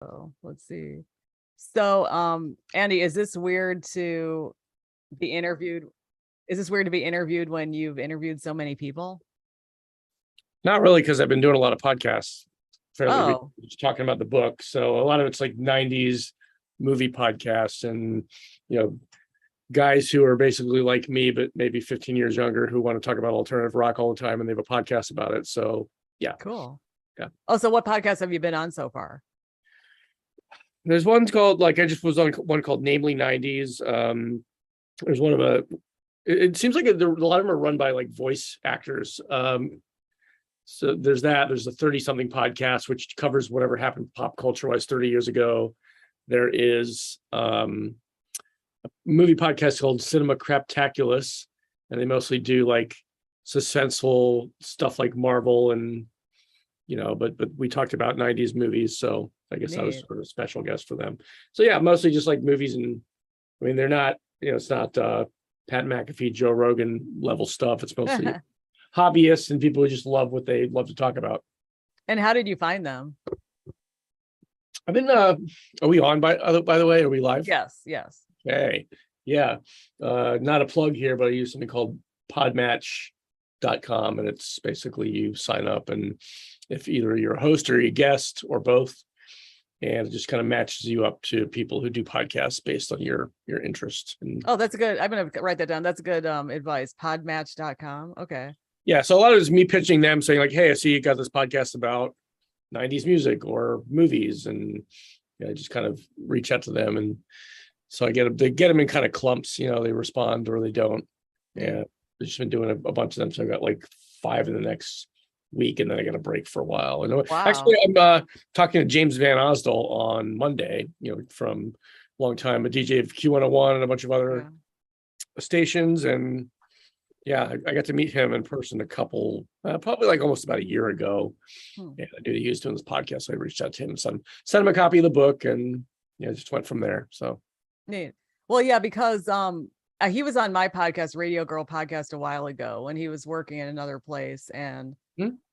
Oh, let's see. So, Andy, is this weird to be interviewed? Is this weird to be interviewed when you've interviewed so many people? Not really, because I've been doing a lot of podcasts fairly Oh, recently, just talking about the book. So a lot of it's like 90s movie podcasts and, you know, guys who are basically like me, but maybe 15 years younger who want to talk about alternative rock all the time and they have a podcast about it. So yeah. cool. Yeah. Oh, so what podcast have you been on so far? There's one called, like, I just was on one called Namely 90s. There's one of it seems like a lot of them are run by like voice actors. So there's a 30 something podcast, which covers whatever happened pop culture wise 30 years ago. There is a movie podcast called Cinema Craptaculous, and they mostly do like suspenseful stuff like Marvel and, but we talked about 90s movies. So I guess I was Neat. sort of a special guest for them. So yeah, mostly just like movies. And I mean, they're not, it's not Pat McAfee, Joe Rogan level stuff. It's mostly hobbyists and people who just love what they love to talk about. And how did you find them? I've been are we on by the way? Are we live? Yes. Okay. Yeah. Not a plug here, but I use something called podmatch.com, and it's basically you sign up, and if either you're a host or a guest or both, and it just kind of matches you up to people who do podcasts based on your interest. And Oh, that's good. I'm gonna write that down. That's good advice. Podmatch.com. Okay. yeah, so a lot of it's me pitching them, saying like, hey, I see you got this podcast about 90s music or movies, and I just kind of reach out to them, and so they get them in kind of clumps. They respond or they don't. And I've just been doing a bunch of them, so I got like 5 in the next week, and then I got a break for a while. And Wow. actually, I'm talking to James Van Osdol on Monday. From a long time, a DJ of Q101 and a bunch of other stations, and yeah, I got to meet him in person a couple, probably like almost about a year ago. And I knew he was doing this podcast, so I reached out to him and sent him a copy of the book, and just went from there. So neat. Well, yeah, because he was on my podcast, Radio Girl podcast, a while ago when he was working in another place, and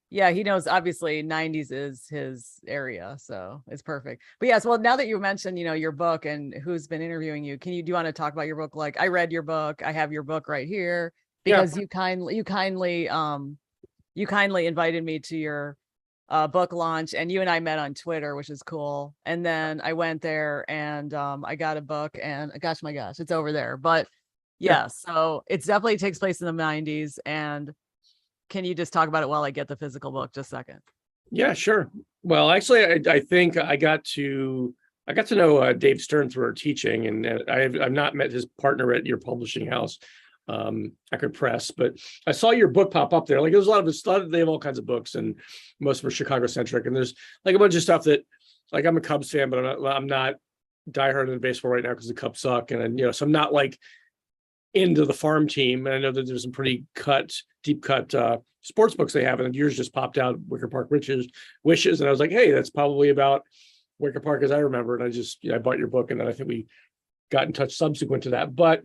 yeah, he knows obviously 90s is his area, so it's perfect. But yes, well, now that you mentioned, your book and who's been interviewing you, do you want to talk about your book? Like, I read your book, I have your book right here. Because you kindly invited me to your book launch, and you and I met on Twitter, which is cool. And then I went there and I got a book, and gosh, it's over there. But yeah, so it definitely takes place in the 90s. And can you just talk about it while I get the physical book just a second? Yeah, sure. Well, actually, I think I got to know Dave Stern through our teaching, and I've not met his partner at your publishing house, Eckerd Press, but I saw your book pop up there. Like, there's a lot of they have all kinds of books, and most of them are Chicago centric. And there's like a bunch of stuff that, like, I'm a Cubs fan, but I'm not diehard in baseball right now because the Cubs suck, and so I'm not like into the farm team. And I know that there's some pretty deep cut sports books they have, and yours just popped out, Wicker Park Wishes, and I was like, hey, that's probably about Wicker Park as I remember. And I just I bought your book, and then I think we got in touch subsequent to that. But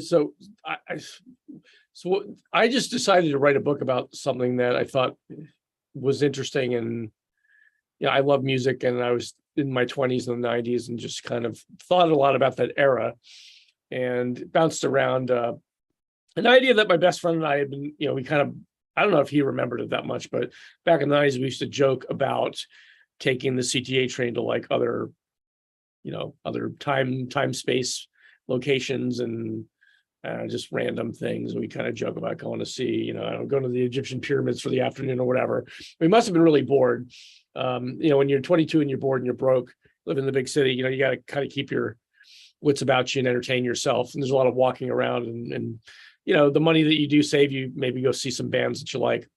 so I just decided to write a book about something that I thought was interesting, and I love music, and I was in my 20s in the 90s, and just kind of thought a lot about that era, and bounced around an idea that my best friend and I had been, we kind of, I don't know if he remembered it that much, but back in the 90s we used to joke about taking the CTA train to like other time space locations, and just random things. We kind of joke about going to see, going to the Egyptian pyramids for the afternoon or whatever. We must have been really bored. When you're 22 and you're bored and you're broke, live in the big city, you got to kind of keep your wits about you and entertain yourself. And there's a lot of walking around, and the money that you do save, you maybe go see some bands that you like.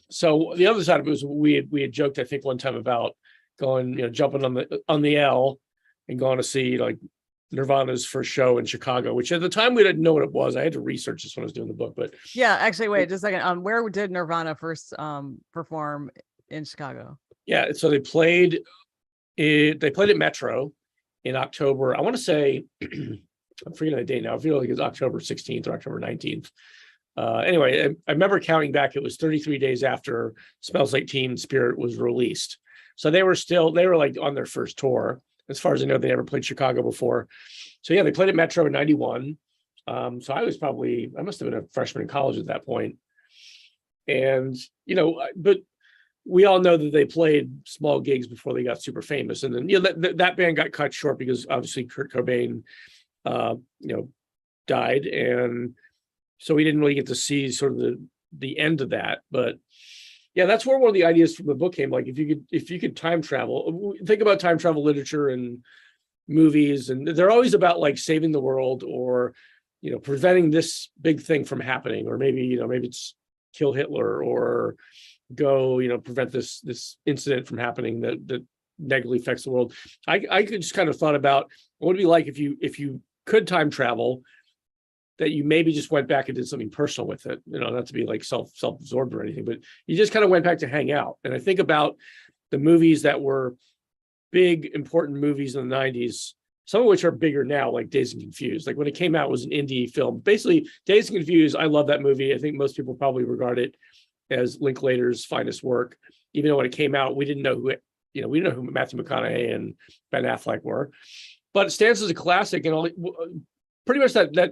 So the other side of it was we had joked, I think, one time about going, jumping on the L and going to see like Nirvana's first show in Chicago, which at the time we didn't know what it was. I had to research this when I was doing the book, but yeah, actually, wait just a second. Where did Nirvana first perform in Chicago? Yeah, so they played at Metro in October. I want to say I'm forgetting the date now. I feel like it's October 16th or October 19th. Anyway, I remember counting back. It was 33 days after Smells Like Teen Spirit was released. So they were like on their first tour. As far as I know, they never played Chicago before. So yeah, they played at Metro in 91. So I must have been a freshman in college at that point. And, but we all know that they played small gigs before they got super famous. And then, that band got cut short because obviously Kurt Cobain, died. And so we didn't really get to see sort of the end of that. But yeah, that's where one of the ideas from the book came. Like if you could time travel, think about time travel literature and movies, and they're always about like saving the world or, preventing this big thing from happening, or maybe it's kill Hitler or go, prevent this incident from happening that negatively affects the world. I could just kind of thought about what would it be like if you could time travel, that you maybe just went back and did something personal with it, not to be like self-absorbed or anything, but you just kind of went back to hang out. And I think about the movies that were big, important movies in the 90s, some of which are bigger now, like Dazed and Confused. Like when it came out, it was an indie film. Basically, Dazed and Confused, I love that movie. I think most people probably regard it as Linklater's finest work. Even though when it came out, we didn't know who Matthew McConaughey and Ben Affleck were. But it stands as a classic, and pretty much that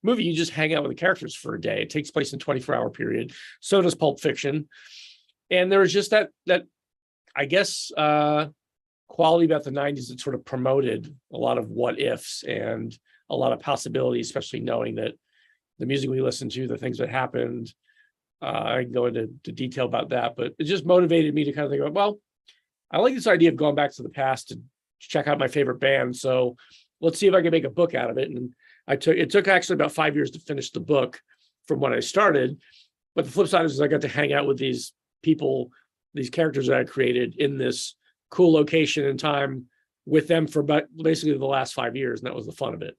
movie, you just hang out with the characters for a day. It takes place in a 24-hour period. So does Pulp Fiction. And there was just that I guess, quality about the 90s that sort of promoted a lot of what ifs and a lot of possibilities, especially knowing that the music we listened to, the things that happened, I can go into detail about that, but it just motivated me to kind of think about, well, I like this idea of going back to the past to check out my favorite band. So let's see if I can make a book out of it. And it took actually about 5 years to finish the book from when I started. But the flip side is I got to hang out with these people, these characters that I created in this cool location and time with them for about basically the last 5 years. And that was the fun of it.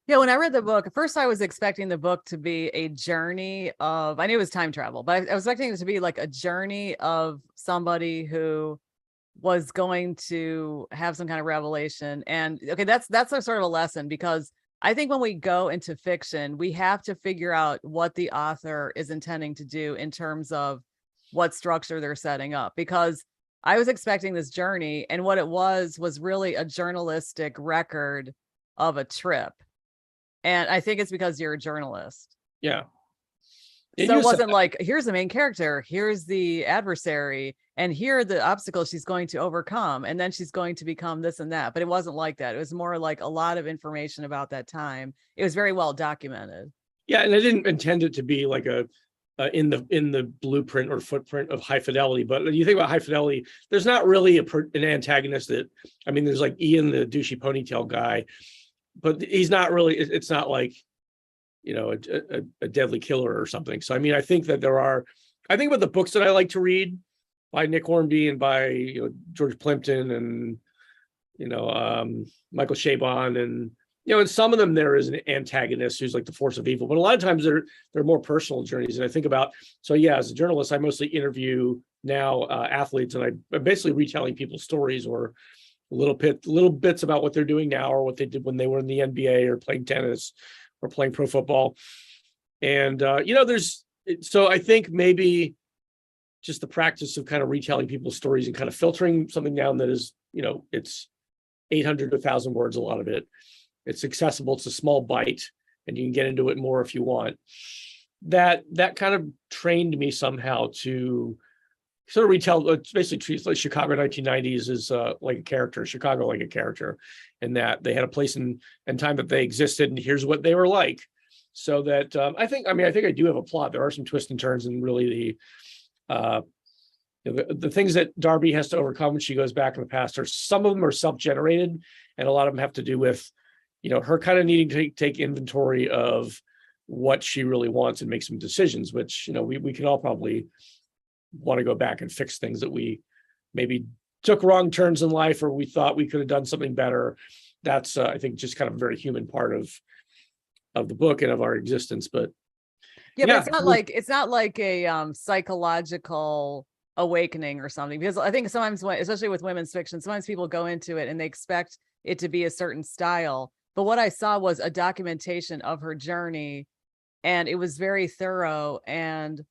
Yeah, when I read the book, at first I was expecting the book to be a journey of, I knew it was time travel, but I was expecting it to be like a journey of somebody who was going to have some kind of revelation. And okay, that's a sort of a lesson, because I think when we go into fiction, we have to figure out what the author is intending to do in terms of what structure they're setting up, because I was expecting this journey, and what it was really a journalistic record of a trip. And I think it's because you're a journalist. Yeah. So it wasn't like, here's the main character, here's the adversary, and here are the obstacles she's going to overcome, and then she's going to become this and that. But it wasn't like that. It was more like a lot of information about that time. It was very well documented. Yeah, and I didn't intend it to be like in the blueprint or footprint of High Fidelity. But when you think about High Fidelity, there's not really an antagonist there's like Ian, the douchey ponytail guy, but he's not really, it's not like, a deadly killer or something. So, I think that I think about the books that I like to read by Nick Hornby and by, George Plimpton and, Michael Chabon, and, in some of them there is an antagonist who's like the force of evil, but a lot of times they're more personal journeys. And I think about, so yeah, as a journalist, I mostly interview now athletes, and I'm basically retelling people's stories or little bits about what they're doing now or what they did when they were in the NBA or playing tennis or playing pro football. And, so I think maybe just the practice of kind of retelling people's stories and kind of filtering something down that is, it's 800 to 1,000 words, a lot of it. It's accessible. It's a small bite, and you can get into it more if you want. That kind of trained me somehow to sort of retell. It's basically treats like Chicago 1990s is like a character, Chicago like a character, and that they had a place and time that they existed, and here's what they were like. So that I think I do have a plot. There are some twists and turns, and really the things that Darby has to overcome when she goes back in the past are, some of them are self-generated, and a lot of them have to do with her kind of needing to take inventory of what she really wants and make some decisions, which we can all probably want to go back and fix things that we maybe took wrong turns in life, or we thought we could have done something better. That's I think just kind of a very human part of the book and of our existence. But yeah, but it's not like a psychological awakening or something, because I think sometimes especially with women's fiction, sometimes people go into it and they expect it to be a certain style. But what I saw was a documentation of her journey, and it was very thorough, and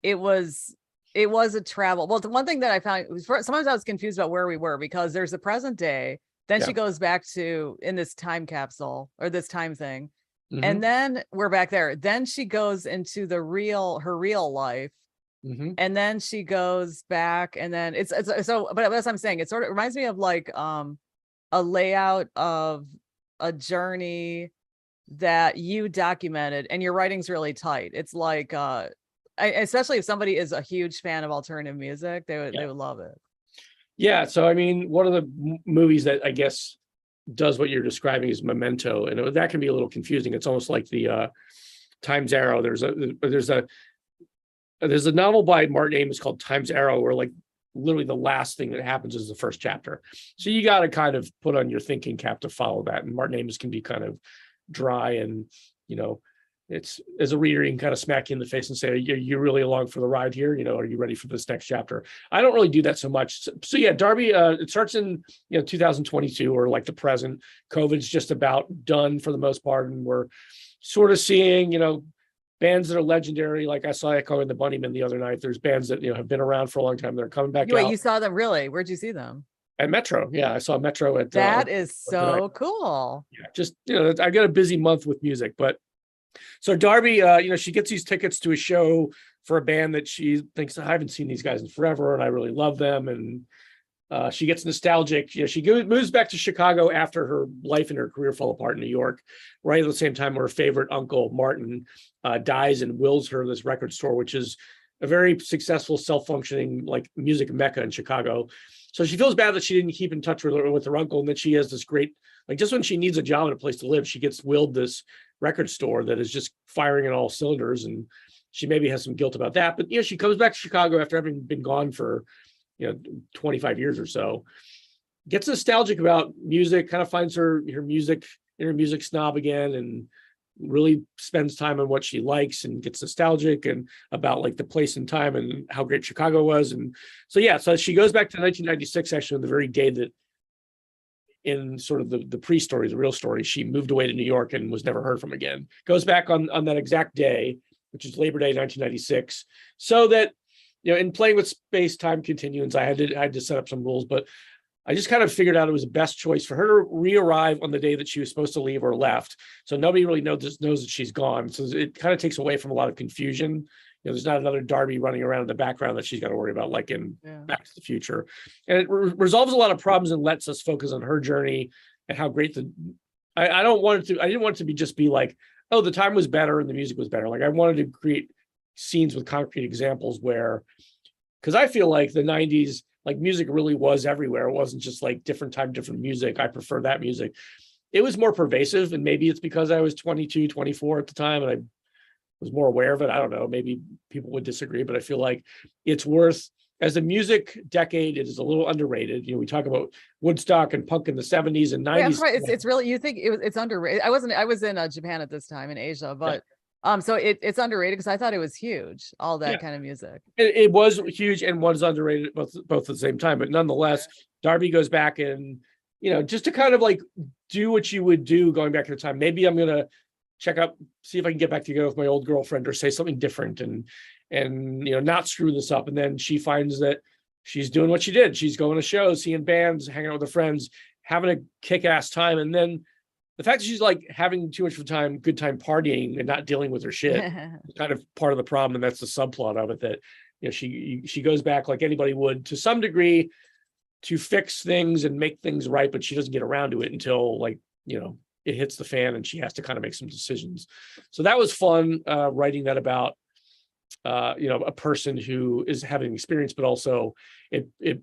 it was it was a travel. Well, the one thing that I found was sometimes I was confused about where we were, because there's the present day, then she goes back to in this time capsule or this time thing. And then we're back there. Then she goes into her real life. And then she goes back, and then it's so, but that's what I'm saying. It sort of reminds me of like a layout of a journey that you documented, and your writing's really tight. It's like especially if somebody is a huge fan of alternative music, they would love it. Yeah. So I mean, one of the movies that I guess does what you're describing is Memento, and that can be a little confusing. It's almost like the Time's Arrow. There's a novel by Martin Amis called Time's Arrow, where like literally the last thing that happens is the first chapter. So you got to kind of put on your thinking cap to follow that. And Martin Amis can be kind of dry, and it's, as a reader, you can kind of smack you in the face and say, you're really along for the ride here. Are you ready for this next chapter? I don't really do that so much. So yeah, Darby, it starts in 2022, or like the present. COVID's just about done for the most part, and we're sort of seeing bands that are legendary. Like I saw Echo and the Bunnymen the other night. There's bands that have been around for a long time. They're coming back out. You saw them? Really? Where'd you see them? At Metro. Yeah, I saw Metro at that is so cool. Yeah, just I got a busy month with music, but so Darby, she gets these tickets to a show for a band that she thinks, I haven't seen these guys in forever, and I really love them. And she gets nostalgic. She moves back to Chicago after her life and her career fall apart in New York, right at the same time her favorite uncle, Martin, dies and wills her this record store, which is a very successful, self-functioning like music mecca in Chicago. So she feels bad that she didn't keep in touch with her uncle, and that she has this great, like just when she needs a job and a place to live, she gets willed this record store that is just firing on all cylinders, and she maybe has some guilt about that. But she comes back to Chicago after having been gone for 25 years or so, gets nostalgic about music, kind of finds her music snob again, and really spends time on what she likes, and gets nostalgic and about like the place and time and how great Chicago was. And so she goes back to 1996, actually on the very day that, in sort of the pre-story, the real story, she moved away to New York and was never heard from again. Goes back on that exact day, which is Labor Day 1996, so that in playing with space-time continuums, I had to set up some rules, but I just kind of figured out it was the best choice for her to re-arrive on the day that she was supposed to leave or left. So nobody really knows that she's gone. So it kind of takes away from a lot of confusion. There's not another Darby running around in the background that she's got to worry about, like in Back to the Future. And it resolves a lot of problems and lets us focus on her journey and how great I didn't want it to just be like, oh, the time was better and the music was better. Like I wanted to create scenes with concrete examples because I feel like the 90s, like music really was everywhere. It wasn't just like different time, different music. I prefer that music. It was more pervasive, and maybe it's because I was 22, 24 at the time, and I was more aware of it. I don't know. Maybe people would disagree, but I feel like it's worth, as a music decade, it is a little underrated. We talk about Woodstock and punk in the 70s and 90s. Yeah, that's right. It's really, you think it's underrated. I was in Japan at this time, in Asia, but so it's underrated because I thought it was huge, all that kind of music. It was huge and was underrated both at the same time. But nonetheless, Darby goes back and, just to kind of like do what you would do going back in time. Maybe I'm going to check out, see if I can get back together with my old girlfriend, or say something different and not screw this up. And then she finds that she's doing what she did. She's going to shows, seeing bands, hanging out with her friends, having a kick-ass time. And then the fact that she's like having too much of a good time partying and not dealing with her shit is kind of part of the problem. And that's the subplot of it, that she goes back like anybody would to some degree to fix things and make things right, but she doesn't get around to it until like it hits the fan and she has to kind of make some decisions. So that was fun, writing that about a person who is having an experience, but also it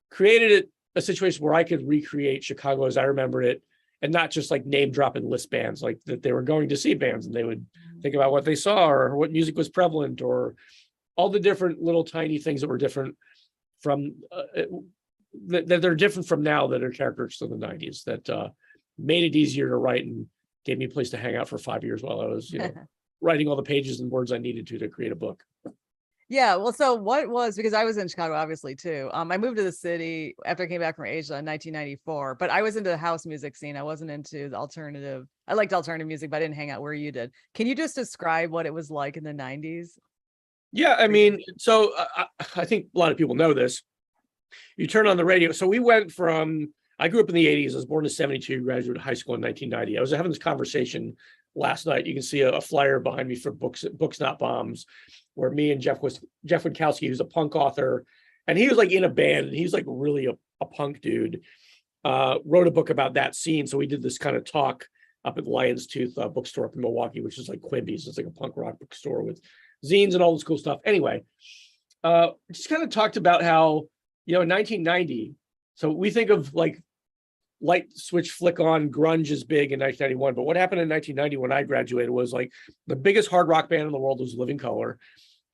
created a situation where I could recreate Chicago as I remembered it, and not just like name drop and list bands, like that they were going to see bands and they would think about what they saw or what music was prevalent or all the different little tiny things that were different from that they're different from now, that are characteristics of the 90s, that made it easier to write and gave me a place to hang out for 5 years while I was writing all the pages and words I needed to create a book. Yeah, well, so what was, because I was in Chicago, obviously, too. I moved to the city after I came back from Asia in 1994, but I was into the house music scene. I wasn't into the alternative. I liked alternative music, but I didn't hang out where you did. Can you just describe what it was like in the 90s? Yeah, I mean, so I think a lot of people know this. You turn on the radio. So we went from, I grew up in the 80s. I was born in 72, graduated high school in 1990. I was having this conversation last night. You can see a flyer behind me for Books Not Bombs, where me and Jeff Witkowski, who's a punk author, and he was like in a band, and he's like really a punk dude, wrote a book about that scene. So we did this kind of talk up at Lion's Tooth bookstore up in Milwaukee, which is like Quimby's. It's like a punk rock bookstore with zines and all this cool stuff. Anyway, just kind of talked about how, in 1990, so we think of like light switch flick on, grunge is big in 1991. But what happened in 1990 when I graduated was like the biggest hard rock band in the world was Living Colour.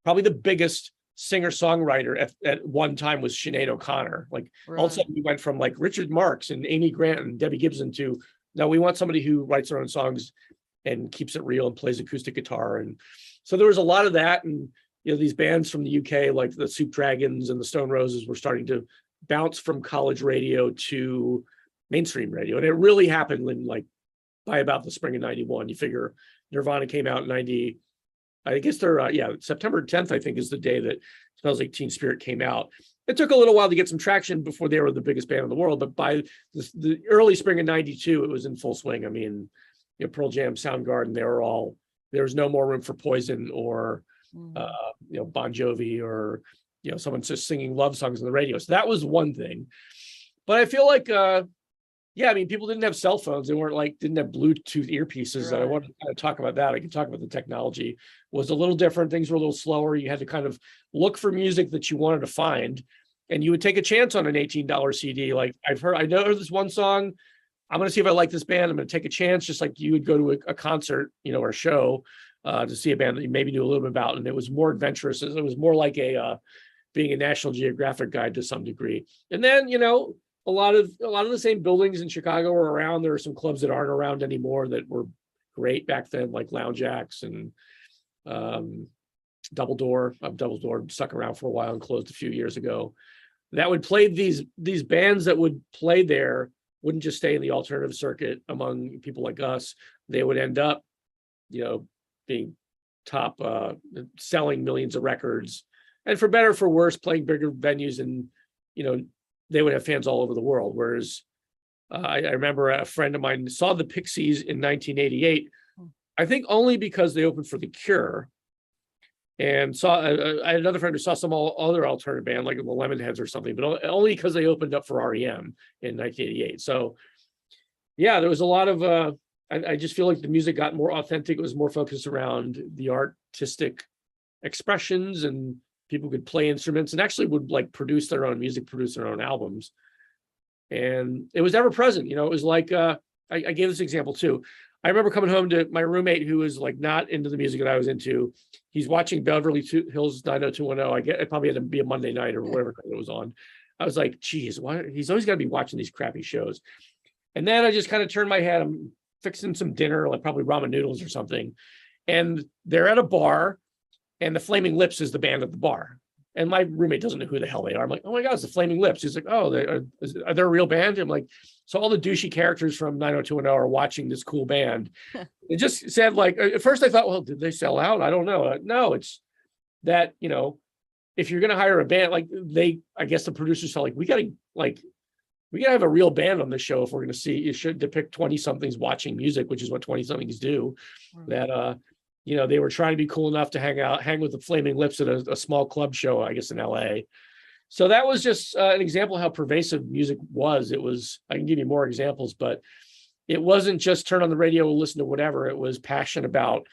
Probably the biggest singer-songwriter at one time was Sinead O'Connor. Like all of a sudden we went from like Richard Marx and Amy Grant and Debbie Gibson to now we want somebody who writes their own songs and keeps it real and plays acoustic guitar. And so there was a lot of that. And these bands from the UK, like the Soup Dragons and the Stone Roses, were starting to bounce from college radio to mainstream radio. And it really happened in like by about the spring of 91. You figure Nirvana came out in 90. I guess they're, September 10th, I think, is the day that Smells Like Teen Spirit came out. It took a little while to get some traction before they were the biggest band in the world. But by the early spring of 92, it was in full swing. I mean, Pearl Jam, Soundgarden, there was no more room for Poison or, Bon Jovi or, someone just singing love songs on the radio. So that was one thing. But I feel like, people didn't have cell phones. They didn't have Bluetooth earpieces. Right. I want to kind of talk about that. I can talk about the technology. It was a little different. Things were a little slower. You had to kind of look for music that you wanted to find, and you would take a chance on an $18 CD. Like I know this one song. I'm going to see if I like this band. I'm going to take a chance, just like you would go to a concert, or a show to see a band that you maybe knew a little bit about. And it was more adventurous. It was more like being a National Geographic guide to some degree. And then, a lot of the same buildings in Chicago were around. There are some clubs that aren't around anymore that were great back then, like Lounge Acts and Double Door. Double Door stuck around for a while and closed a few years ago. That would play these bands that would play there wouldn't just stay in the alternative circuit among people like us. They would end up, being top, selling millions of records, and for better or for worse, playing bigger venues, and they would have fans all over the world. Whereas I remember a friend of mine saw the Pixies in 1988, I think only because they opened for The Cure, and I had another friend who saw some other alternative band like the Lemonheads or something, but only because they opened up for REM in 1988. So yeah, there was a lot of, I just feel like the music got more authentic. It was more focused around the artistic expressions, and people could play instruments and actually would like produce their own music, produce their own albums. And it was ever present. It was like, I gave this example too. I remember coming home to my roommate who was like not into the music that I was into. He's watching Beverly Hills 90210. I get it probably had to be a Monday night or whatever it was on. I was like, geez, why? He's always got to be watching these crappy shows. And then I just kind of turned my head. I'm fixing some dinner, like probably ramen noodles or something. And they're at a bar, and the Flaming Lips is the band at the bar. And my roommate doesn't know who the hell they are. I'm like, oh my God, it's the Flaming Lips. He's like, oh, are they a real band? I'm like, so all the douchey characters from 90210 are watching this cool band. It just said like, at first I thought, well, did they sell out? I don't know. No, it's that, if you're going to hire a band, like I guess the producers felt like, we got to have a real band on the show if we're going to see, you should depict 20 somethings watching music, which is what 20 somethings do. That, they were trying to be cool enough to hang with the Flaming Lips at a small club show, I guess, in LA. So that was just an example of how pervasive music was. I can give you more examples, but it wasn't just turn on the radio and listen to whatever. It was passion about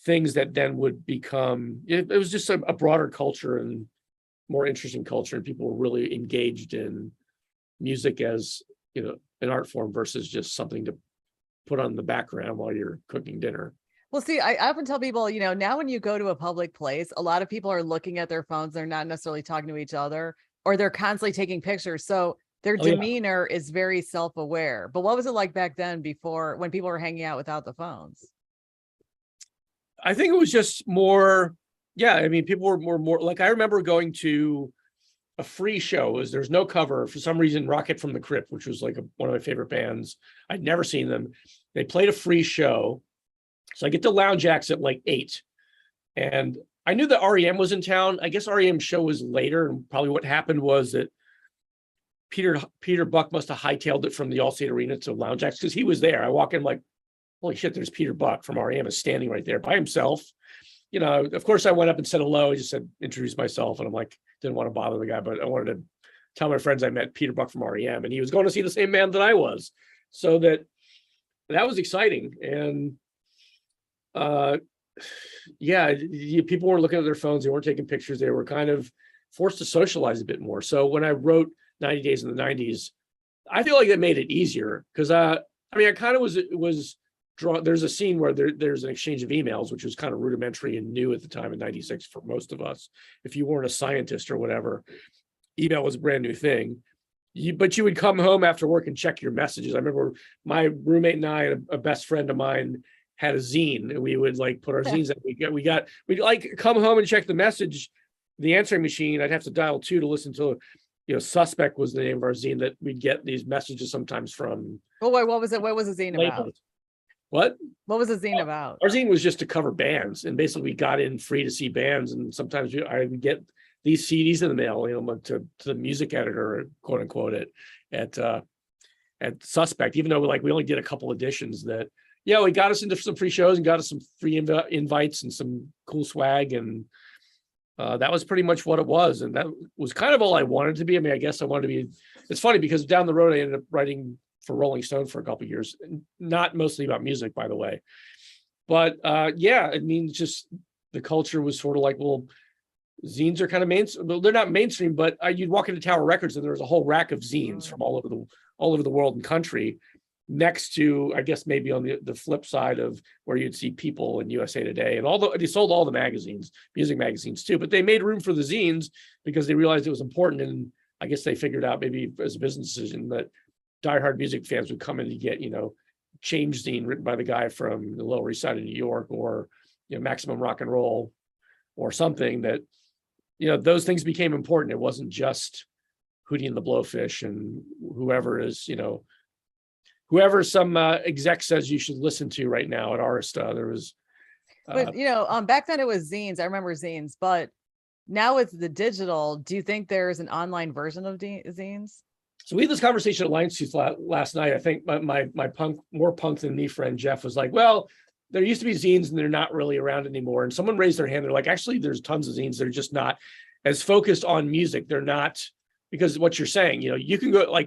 things that then would become, it was just a broader culture and more interesting culture. And people were really engaged in music as, an art form versus just something to put on the background while you're cooking dinner. Well, see, I often tell people, now when you go to a public place, a lot of people are looking at their phones. They're not necessarily talking to each other, or they're constantly taking pictures. So their demeanor is very self-aware. But what was it like back then when people were hanging out without the phones? I think it was just more, people were more like, I remember going to a Free show. There's no cover. For some reason, Rocket from the Crypt, which was like one of my favorite bands. I'd never seen them. They played a Free show. So I get to Lounge Acts at like 8, and I knew that REM was in town. I guess REM's show was later, and probably what happened was that Peter Buck must have hightailed it from the Allstate Arena to Lounge Acts because he was there. I walk in like, holy shit, there's Peter Buck from REM is standing right there by himself. Of course I went up and said hello. I just said, introduce myself. And I'm like, didn't want to bother the guy, but I wanted to tell my friends I met Peter Buck from REM, and he was going to see the same band that I was. So that was exciting. And people weren't looking at their phones. They weren't taking pictures. They were kind of forced to socialize a bit more. So when I wrote 90 Days in the 90s, I feel like that made it easier because I kind of was drawn. There's a scene where there's an exchange of emails, which was kind of rudimentary and new at the time in 96 for most of us. If you weren't a scientist or whatever, email was a brand new thing. But you would come home after work and check your messages. I remember my roommate and I, and a best friend of mine, had a zine, and we would like put our zines in. We'd like come home and check the message, the answering machine. I'd have to dial 2 to listen to, Suspect was the name of our zine that we'd get these messages sometimes from. Oh, wait, what was it? What was the zine about? What was the zine about? Our zine was just to cover bands, and basically we got in free to see bands, and sometimes I would get these CDs in the mail, to the music editor, quote unquote, at Suspect, even though we only did a couple editions that. Yeah, we got us into some free shows and got us some free invites and some cool swag. And that was pretty much what it was. And that was kind of all I wanted to be. I guess I wanted to be, it's funny because down the road, I ended up writing for Rolling Stone for a couple of years, not mostly about music, by the way. But just the culture was sort of like, well, zines are kind of mainstream. Well, they're not mainstream, but you'd walk into Tower Records and there was a whole rack of zines from all over the world and country. Next to, I guess, maybe on the flip side of where you'd see People and USA Today, and they sold all the magazines, music magazines too, but they made room for the zines because they realized it was important. And I guess they figured out, maybe as a business decision, that diehard music fans would come in to get, Change zine written by the guy from the Lower East Side of New York, or Maximum Rock and Roll, or something that, those things became important. It wasn't just Hootie and the Blowfish and whoever is, whoever some exec says you should listen to right now at Arista. There was, but back then it was zines. I remember zines, but now it's the digital. Do you think there's an online version of zines? So we had this conversation at Lions Tooth last night. I think my more punk than me friend Jeff was like, well, there used to be zines and they're not really around anymore. And someone raised their hand. They're like, actually, there's tons of zines. They're just not as focused on music. They're not, because what you're saying, you can go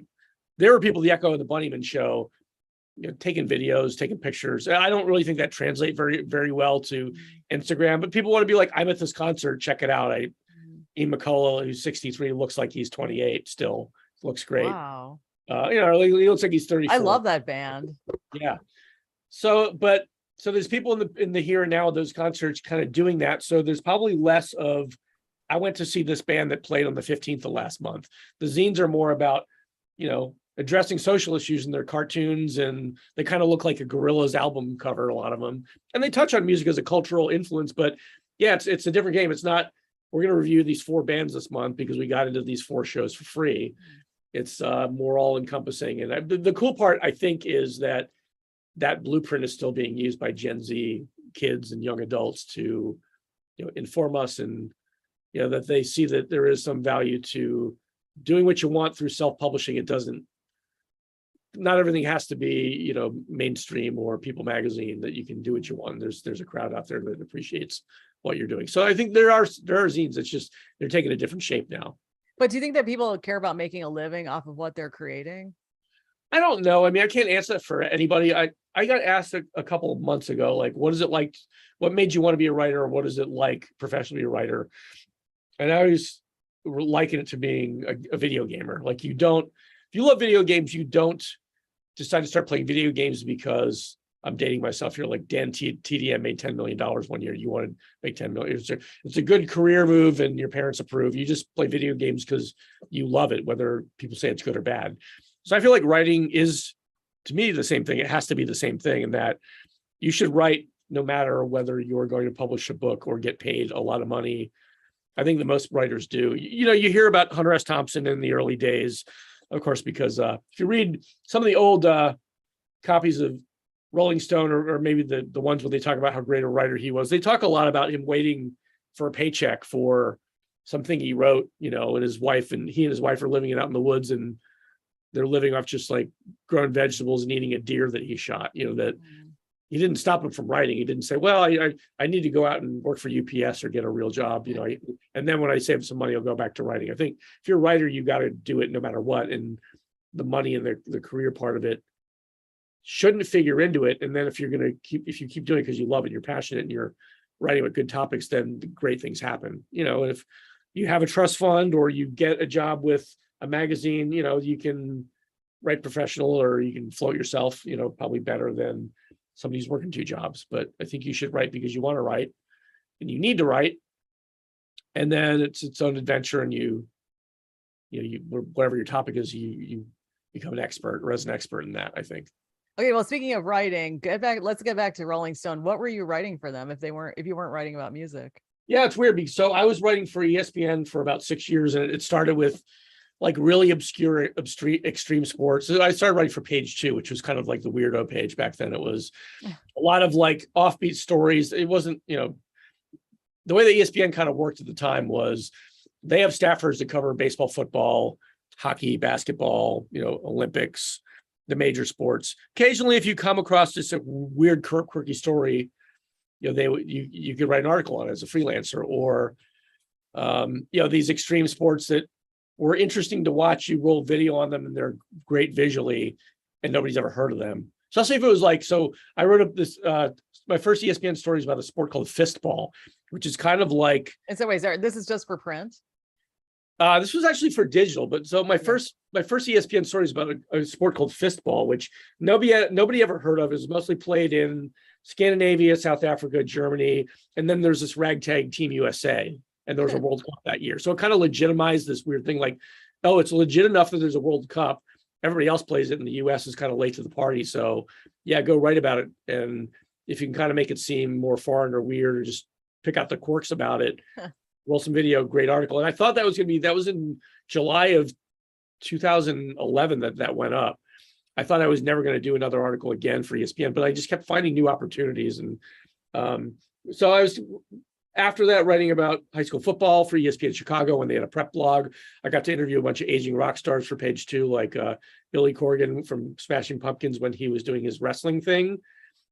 there were people, the Echo and the Bunnyman show, taking videos, taking pictures. I don't really think that translates very, very well to Instagram, but people want to be like, I'm at this concert, check it out. Ian McCullough, who's 63, looks like he's 28 still, looks great. Wow. He looks like he's 34. I love that band. Yeah. So there's people in the here and now of those concerts kind of doing that. So there's probably less of, I went to see this band that played on the 15th of last month. The zines are more about, addressing social issues in their cartoons, and they kind of look like a Gorillaz album cover, a lot of them. And they touch on music as a cultural influence, but yeah, it's a different game. It's not, we're going to review these 4 bands this month because we got into these 4 shows for free. It's more all encompassing. And the cool part, I think, is that blueprint is still being used by Gen Z kids and young adults to, inform us, and, that they see that there is some value to doing what you want through self-publishing. Not everything has to be, mainstream or People magazine, that you can do what you want. There's a crowd out there that appreciates what you're doing. So I think there are zines. It's just, they're taking a different shape now. But do you think that people care about making a living off of what they're creating? I don't know. I can't answer that for anybody. I got asked a couple of months ago, like, what is it like? What made you want to be a writer? Or what is it like professionally to be a writer? And I always liken it to being a video gamer. Like, if you love video games, you don't decide to start playing video games because I'm dating myself here. Like Dan TDM made $10 million one year. You want to make $10 million. It's a good career move and your parents approve. You just play video games because you love it, whether people say it's good or bad. So I feel like writing is, to me, the same thing. It has to be the same thing, in that you should write no matter whether you're going to publish a book or get paid a lot of money. I think that most writers do. You hear about Hunter S. Thompson in the early days, of course, because if you read some of the old copies of Rolling Stone, or maybe the ones where they talk about how great a writer he was, they talk a lot about him waiting for a paycheck for something he wrote, and he and his wife are living it out in the woods, and they're living off just like growing vegetables and eating a deer that he shot, that he didn't stop him from writing. He didn't say, well, I need to go out and work for UPS or get a real job, and then when I save some money, I'll go back to writing. I think if you're a writer, you got to do it no matter what. And the money and the career part of it shouldn't figure into it. And then if you keep doing it because you love it, you're passionate, and you're writing about good topics, then great things happen. And if you have a trust fund or you get a job with a magazine, you can write professional, or you can float yourself, probably better than somebody who's working 2 jobs. But I think you should write because you want to write and you need to write. And then it's its own adventure, and you whatever your topic is, you become an expert, or as an expert in that, I think. Okay, well, speaking of writing, let's get back to Rolling Stone. What were you writing for them if you weren't writing about music? Yeah, it's weird. So I was writing for ESPN for about 6 years, and it started with like really obscure, extreme sports. So I started writing for Page 2, which was kind of like the weirdo page back then. It was a lot of like offbeat stories. It wasn't, the way that ESPN kind of worked at the time was they have staffers that cover baseball, football, hockey, basketball, Olympics, the major sports. Occasionally, if you come across just a weird, quirky story, you could write an article on it as a freelancer, or these extreme sports that were interesting to watch. You roll video on them and they're great visually, and nobody's ever heard of them. So I'll say if it was like, so I wrote up this, my first ESPN story is about a sport called fistball, which is kind of like. And so wait, sorry, this is just for print? This was actually for digital, but so my first ESPN story is about a sport called fistball, which nobody ever heard of. It was mostly played in Scandinavia, South Africa, Germany, and then there's this ragtag Team USA, and there was a World Cup that year. So it kind of legitimized this weird thing, like, oh, it's legit enough that there's a World Cup. Everybody else plays it, and the US is kind of late to the party. So yeah, go write about it, and if you can kind of make it seem more foreign or weird, or just pick out the quirks about it. Roll some video, great article. And I thought that was in July of 2011 that went up. I thought I was never going to do another article again for ESPN, but I just kept finding new opportunities. And so I was, after that, writing about high school football for ESPN Chicago when they had a prep blog. I got to interview a bunch of aging rock stars for Page 2, like Billy Corgan from Smashing Pumpkins when he was doing his wrestling thing,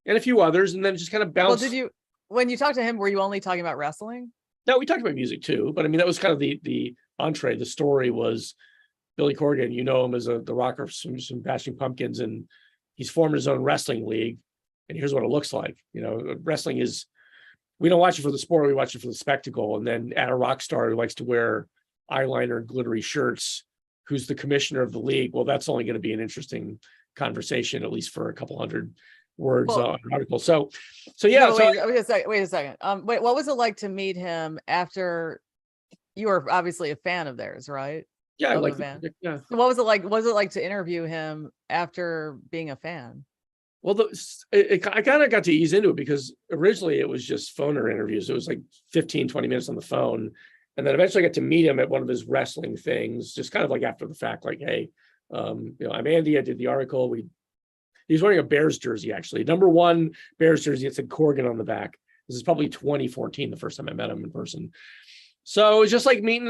and a few others. And then just kind of bounced. Well, when you talked to him, were you only talking about wrestling? No, we talked about music too, but I mean, that was kind of the entree. The story was Billy Corgan. You know him as the rocker from Smashing Pumpkins, and he's formed his own wrestling league. And here's what it looks like. Wrestling is, we don't watch it for the sport, we watch it for the spectacle. And then add a rock star who likes to wear eyeliner and glittery shirts, who's the commissioner of the league. Well, that's only going to be an interesting conversation, at least for a couple hundred words on an article. So yeah. No, wait a second. What was it like to meet him after you were obviously a fan of theirs, right? Yeah, I like yeah. What was it like? Was it like to interview him after being a fan? Well, I kind of got to ease into it because originally it was just phoner interviews. It was like 15, 20 minutes on the phone. And then eventually I got to meet him at one of his wrestling things, just kind of like after the fact, like, hey, I'm Andy. I did the article. He was wearing a Bears jersey, actually. Number 1 Bears jersey. It said Corgan on the back. This is probably 2014, the first time I met him in person. So it was just like meeting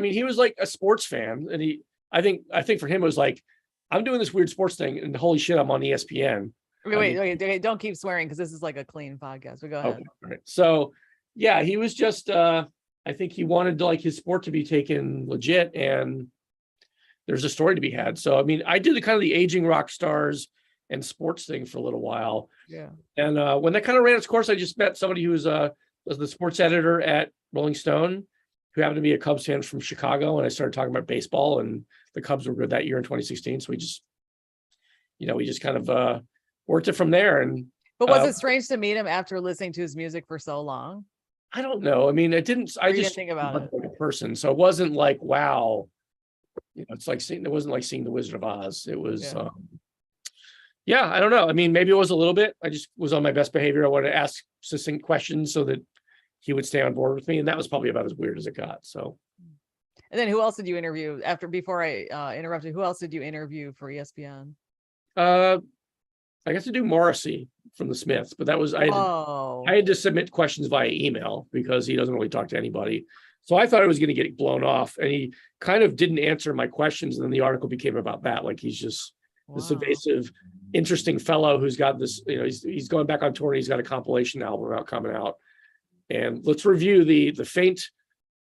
he was like a sports fan. And I think for him, it was like, I'm doing this weird sports thing, and holy shit, I'm on ESPN. Wait, don't keep swearing, because this is like a clean podcast. But go ahead. Okay, all right. So yeah, he was just, I think he wanted like his sport to be taken legit, and there's a story to be had. So, I mean, I did the aging rock stars and sports thing for a little while. Yeah. And when that kind of ran its course, I just met somebody who was the sports editor at Rolling Stone, who happened to be a Cubs fan from Chicago. And I started talking about baseball, and the Cubs were good that year in 2016. So we just kind of worked it from there. But was it strange to meet him after listening to his music for so long? I don't know. I mean, I didn't think about it like a person. So it wasn't like, wow, it's like it wasn't like seeing the Wizard of Oz. It was, yeah, I don't know. I mean, maybe it was a little bit. I just was on my best behavior. I wanted to ask succinct questions so that he would stay on board with me. And that was probably about as weird as it got. So. And then who else did you interview before I interrupted? Who else did you interview for ESPN? I got to do Morrissey from the Smiths, but that was I had to submit questions via email because he doesn't really talk to anybody. So I thought I was going to get blown off, and he kind of didn't answer my questions. And then the article became about that. Like he's just this evasive, interesting fellow who's got this, he's going back on tour and he's got a compilation album coming out. And let's review the faint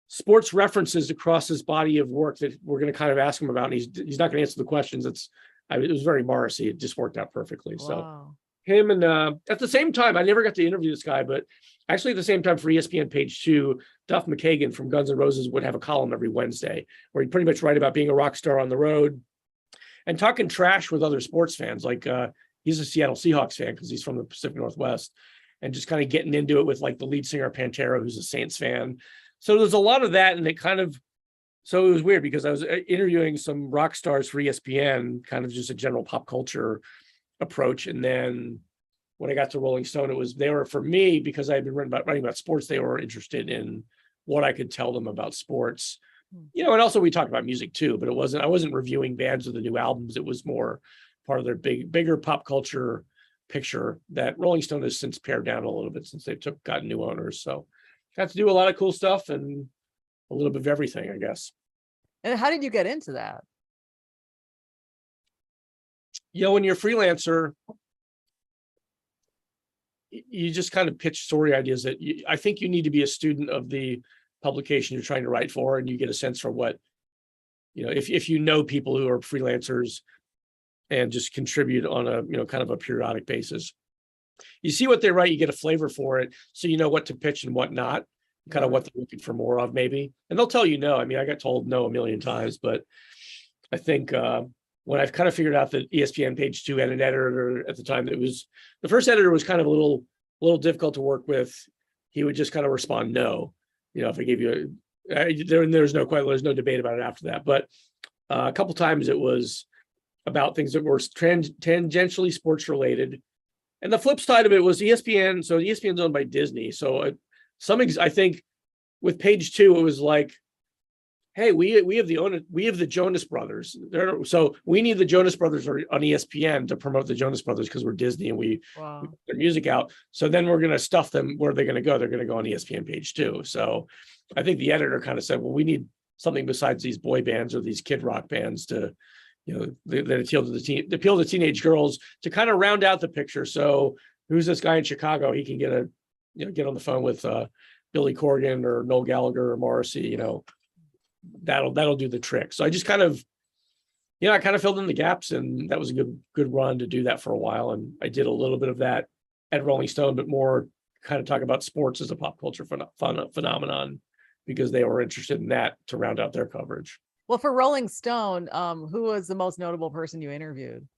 sports references across his body of work that we're going to kind of ask him about. And he's not going to answer the questions. It was very Morrissey. It just worked out perfectly. So him, and at the same time, I never got to interview this guy, but actually at the same time for ESPN Page 2, Duff McKagan from Guns N' Roses would have a column every Wednesday where he'd pretty much write about being a rock star on the road and talking trash with other sports fans. Like he's a Seattle Seahawks fan because he's from the Pacific Northwest, and just kind of getting into it with like the lead singer Pantera, who's a Saints fan. So there's a lot of that, and so it was weird because I was interviewing some rock stars for ESPN, kind of just a general pop culture approach. And then when I got to Rolling Stone, they were, for me, because I had been writing about sports, they were interested in what I could tell them about sports. And also we talked about music too, but I wasn't reviewing bands or the new albums. It was more part of their bigger pop culture picture that Rolling Stone has since pared down a little bit since they've gotten new owners. So got to do a lot of cool stuff and a little bit of everything, I guess. And how did you get into that? When you're a freelancer, you just kind of pitch story ideas that I think you need to be a student of the publication you're trying to write for, and you get a sense for what, if you know people who are freelancers and just contribute on a, kind of a periodic basis. You see what they write, you get a flavor for it, so you know what to pitch and what not, kind of what they're looking for more of maybe. And they'll tell you no. I mean, I got told no a million times, but I think when I've kind of figured out that ESPN Page 2 had an editor at the time, the first editor was kind of a little difficult to work with. He would just kind of respond no. If I gave you there's no debate about it after that. But a couple times it was about things that were tangentially sports related. And the flip side of it was ESPN. So ESPN's owned by Disney. So I think with Page 2, it was like, hey, we have the Jonas Brothers. So we need the Jonas Brothers on ESPN to promote the Jonas Brothers because we're Disney and we put their music out. So then we're going to stuff them. Where are they going to go? They're going to go on ESPN Page 2. So I think the editor kind of said, well, we need something besides these boy bands or these kid rock bands to, that appeal to teenage girls to kind of round out the picture. So who's this guy in Chicago? He can get on the phone with Billy Corgan or Noel Gallagher or Morrissey, that'll do the trick. So I just kind of, I kind of filled in the gaps, and that was a good run to do that for a while. And I did a little bit of that at Rolling Stone, but more kind of talk about sports as a pop culture phenomenon because they were interested in that to round out their coverage. Well, for Rolling Stone, who was the most notable person you interviewed,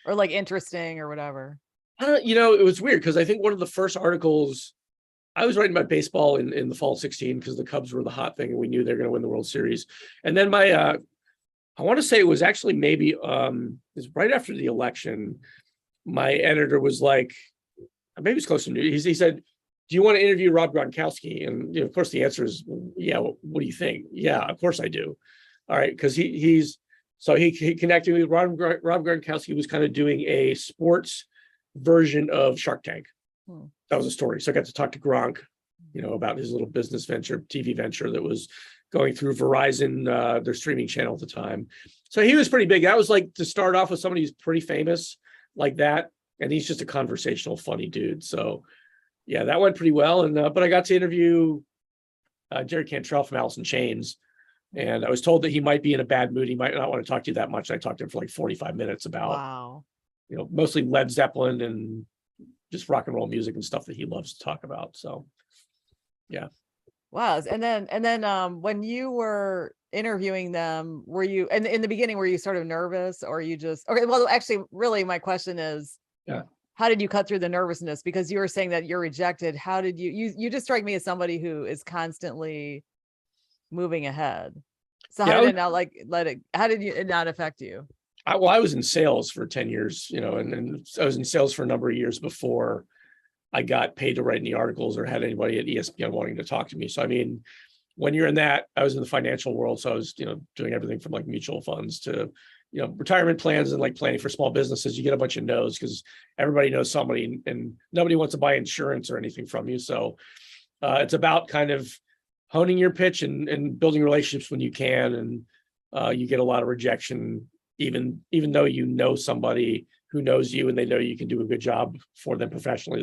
or like interesting or whatever? It was weird because I think one of the first articles I was writing about baseball in the fall of 2016 because the Cubs were the hot thing and we knew they were going to win the World Series. And then I want to say it was actually maybe it was right after the election. My editor was like, maybe it's close to New. He said, "Do you want to interview Rob Gronkowski?" And of course the answer is, yeah. What do you think? Yeah, of course I do. All right, because he connected with Rob Gronkowski was kind of doing a sports version of Shark Tank. That was a story. So I got to talk to Gronk, about his little business venture, TV venture that was going through Verizon, their streaming channel at the time. So he was pretty big. That was like to start off with somebody who's pretty famous like that. And he's just a conversational, funny dude. So yeah, that went pretty well. And but I got to interview Jerry Cantrell from Alice in Chains. And I was told that he might be in a bad mood. He might not want to talk to you that much. I talked to him for like 45 minutes about, mostly Led Zeppelin and just rock and roll music and stuff that he loves to talk about. So, yeah. Wow. And then when you were interviewing them, were you, and in the beginning, were you sort of nervous or you just, okay, well, actually, really my question is, how did you cut through the nervousness? Because you were saying that you're rejected. How did you just strike me as somebody who is constantly moving ahead. So how did it not how did it not affect you? I was in sales for 10 years, and I was in sales for a number of years before I got paid to write any articles or had anybody at ESPN wanting to talk to me. So, I mean, when you're in that, I was in the financial world. So I was, doing everything from like mutual funds to retirement plans and like planning for small businesses, you get a bunch of no's because everybody knows somebody and nobody wants to buy insurance or anything from you. So it's about kind of honing your pitch and building relationships when you can. And you get a lot of rejection, even though you know somebody who knows you and they know you can do a good job for them professionally.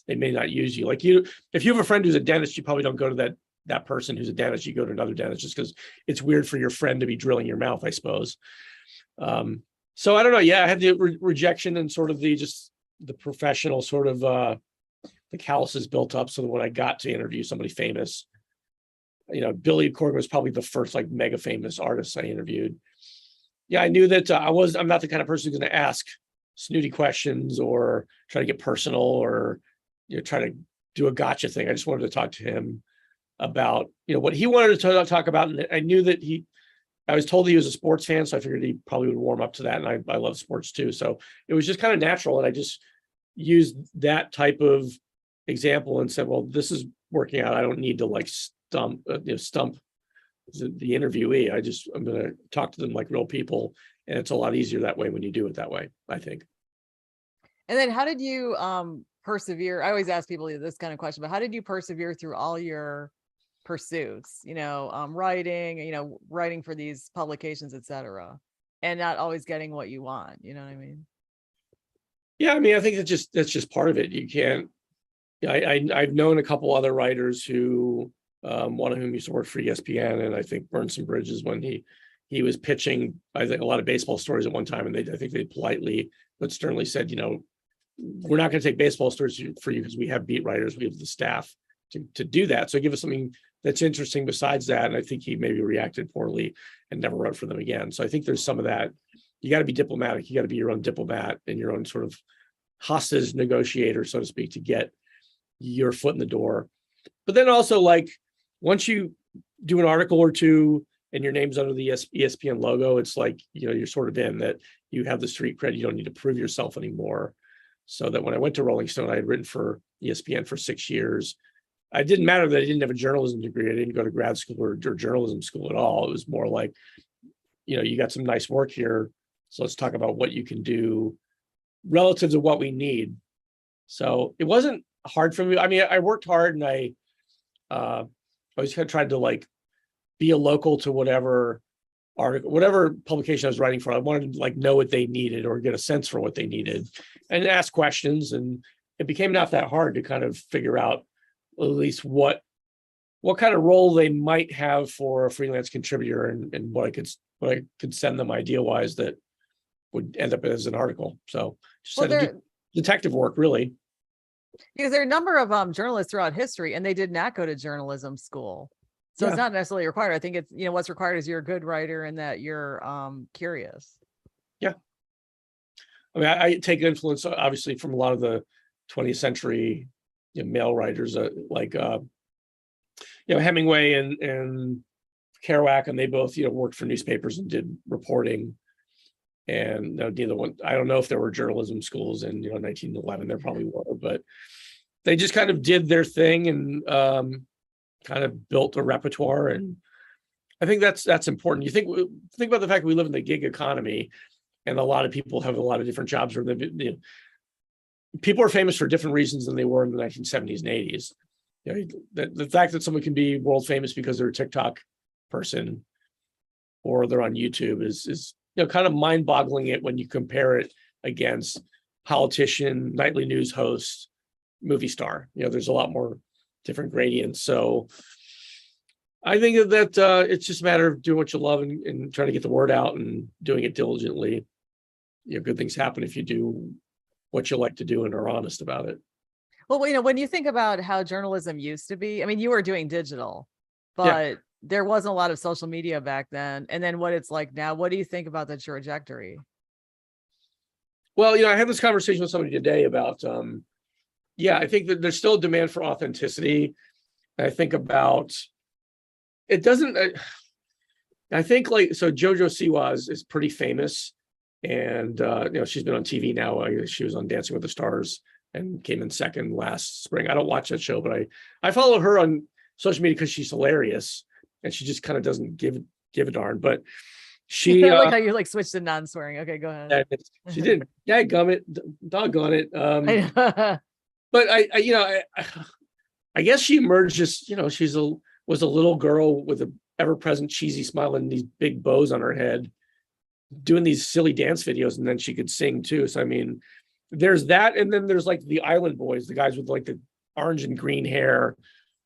They may not use you. Like if you have a friend who's a dentist, you probably don't go to that person who's a dentist. You go to another dentist just because it's weird for your friend to be drilling your mouth, I suppose. So I don't know. Yeah, I had the rejection and sort of the professional sort of the calluses built up so that when I got to interview somebody famous, Billy Corgan was probably the first like mega famous artist I interviewed. Yeah, I knew that I'm not the kind of person who's going to ask snooty questions or try to get personal or try to do a gotcha thing. I just wanted to talk to him about what he wanted to talk about, and I knew that I was told he was a sports fan, so I figured he probably would warm up to that, and I love sports too, so it was just kind of natural, and I just used that type of example and said, well, this is working out. I don't need to like stump the interviewee. I'm going to talk to them like real people, and it's a lot easier that way when you do it that way, I think. And then how did you persevere? I always ask people this kind of question, but how did you persevere through all your pursuits, writing for these publications, etc., and not always getting what you want? You know what I mean? Yeah, I mean, I think that's just part of it. You can't. I've known a couple other writers who, one of whom used to work for ESPN, and I think burned some bridges when he was pitching, I think, a lot of baseball stories at one time, and I think they politely but sternly said, we're not going to take baseball stories for you because we have beat writers, we have the staff to do that. So give us something that's interesting besides that. And I think he maybe reacted poorly and never wrote for them again. So I think there's some of that. You got to be diplomatic. You got to be your own diplomat and your own sort of hostage negotiator, so to speak, to get your foot in the door. But then also, like, once you do an article or two and your name's under the ESPN logo, it's like, you're sort of in that. You have the street cred. You don't need to prove yourself anymore. So that when I went to Rolling Stone, I had written for ESPN for 6 years. It didn't matter that I didn't have a journalism degree. I didn't go to grad school or journalism school at all. It was more like, you got some nice work here, so let's talk about what you can do relative to what we need. So it wasn't hard for me. I mean, I worked hard, and I always kind of tried to like be a local to whatever article, whatever publication I was writing for. I wanted to like know what they needed or get a sense for what they needed and ask questions. And it became not that hard to kind of figure out at least what kind of role they might have for a freelance contributor and what I could send them idea wise that would end up as an article. So just had to do detective work, really. Because there are a number of journalists throughout history, and they did not go to journalism school. So It's not necessarily required. I think it's, what's required is you're a good writer and that you're curious. Yeah. I mean, I take influence, obviously, from a lot of the 20th century male writers, like Hemingway and Kerouac, and they both worked for newspapers and did reporting. And neither one, I don't know if there were journalism schools in 1911. There probably were, but they just kind of did their thing and kind of built a repertoire. And I think that's important. You think about the fact that we live in the gig economy, and a lot of people have a lot of different jobs. Or people are famous for different reasons than they were in the 1970s and 80s. The fact that someone can be world famous because they're a TikTok person or they're on YouTube is kind of mind-boggling it when you compare it against politician, nightly news host, movie star. There's a lot more different gradients. So I think that it's just a matter of doing what you love and trying to get the word out and doing it diligently. Good things happen if you do what you like to do and are honest about it. Well, when you think about how journalism used to be, I mean, you were doing digital, but there wasn't a lot of social media back then. And then what it's like now, what do you think about the trajectory? Well, I had this conversation with somebody today about, I think that there's still a demand for authenticity. I think about, it doesn't, I think so JoJo Siwa is pretty famous. And, she's been on TV now. She was on Dancing with the Stars and came in second last spring. I don't watch that show, but I follow her on social media because she's hilarious. And she just kind of doesn't give a darn. But She I like how you like switched to non-swearing. Okay, go ahead. she did. Yeah, gummit, doggone it. But I guess she emerged just, was a little girl with a ever-present cheesy smile and these big bows on her head, doing these silly dance videos, and then she could sing too. So I mean, there's that, and then there's like the Island Boys, the guys with like the orange and green hair.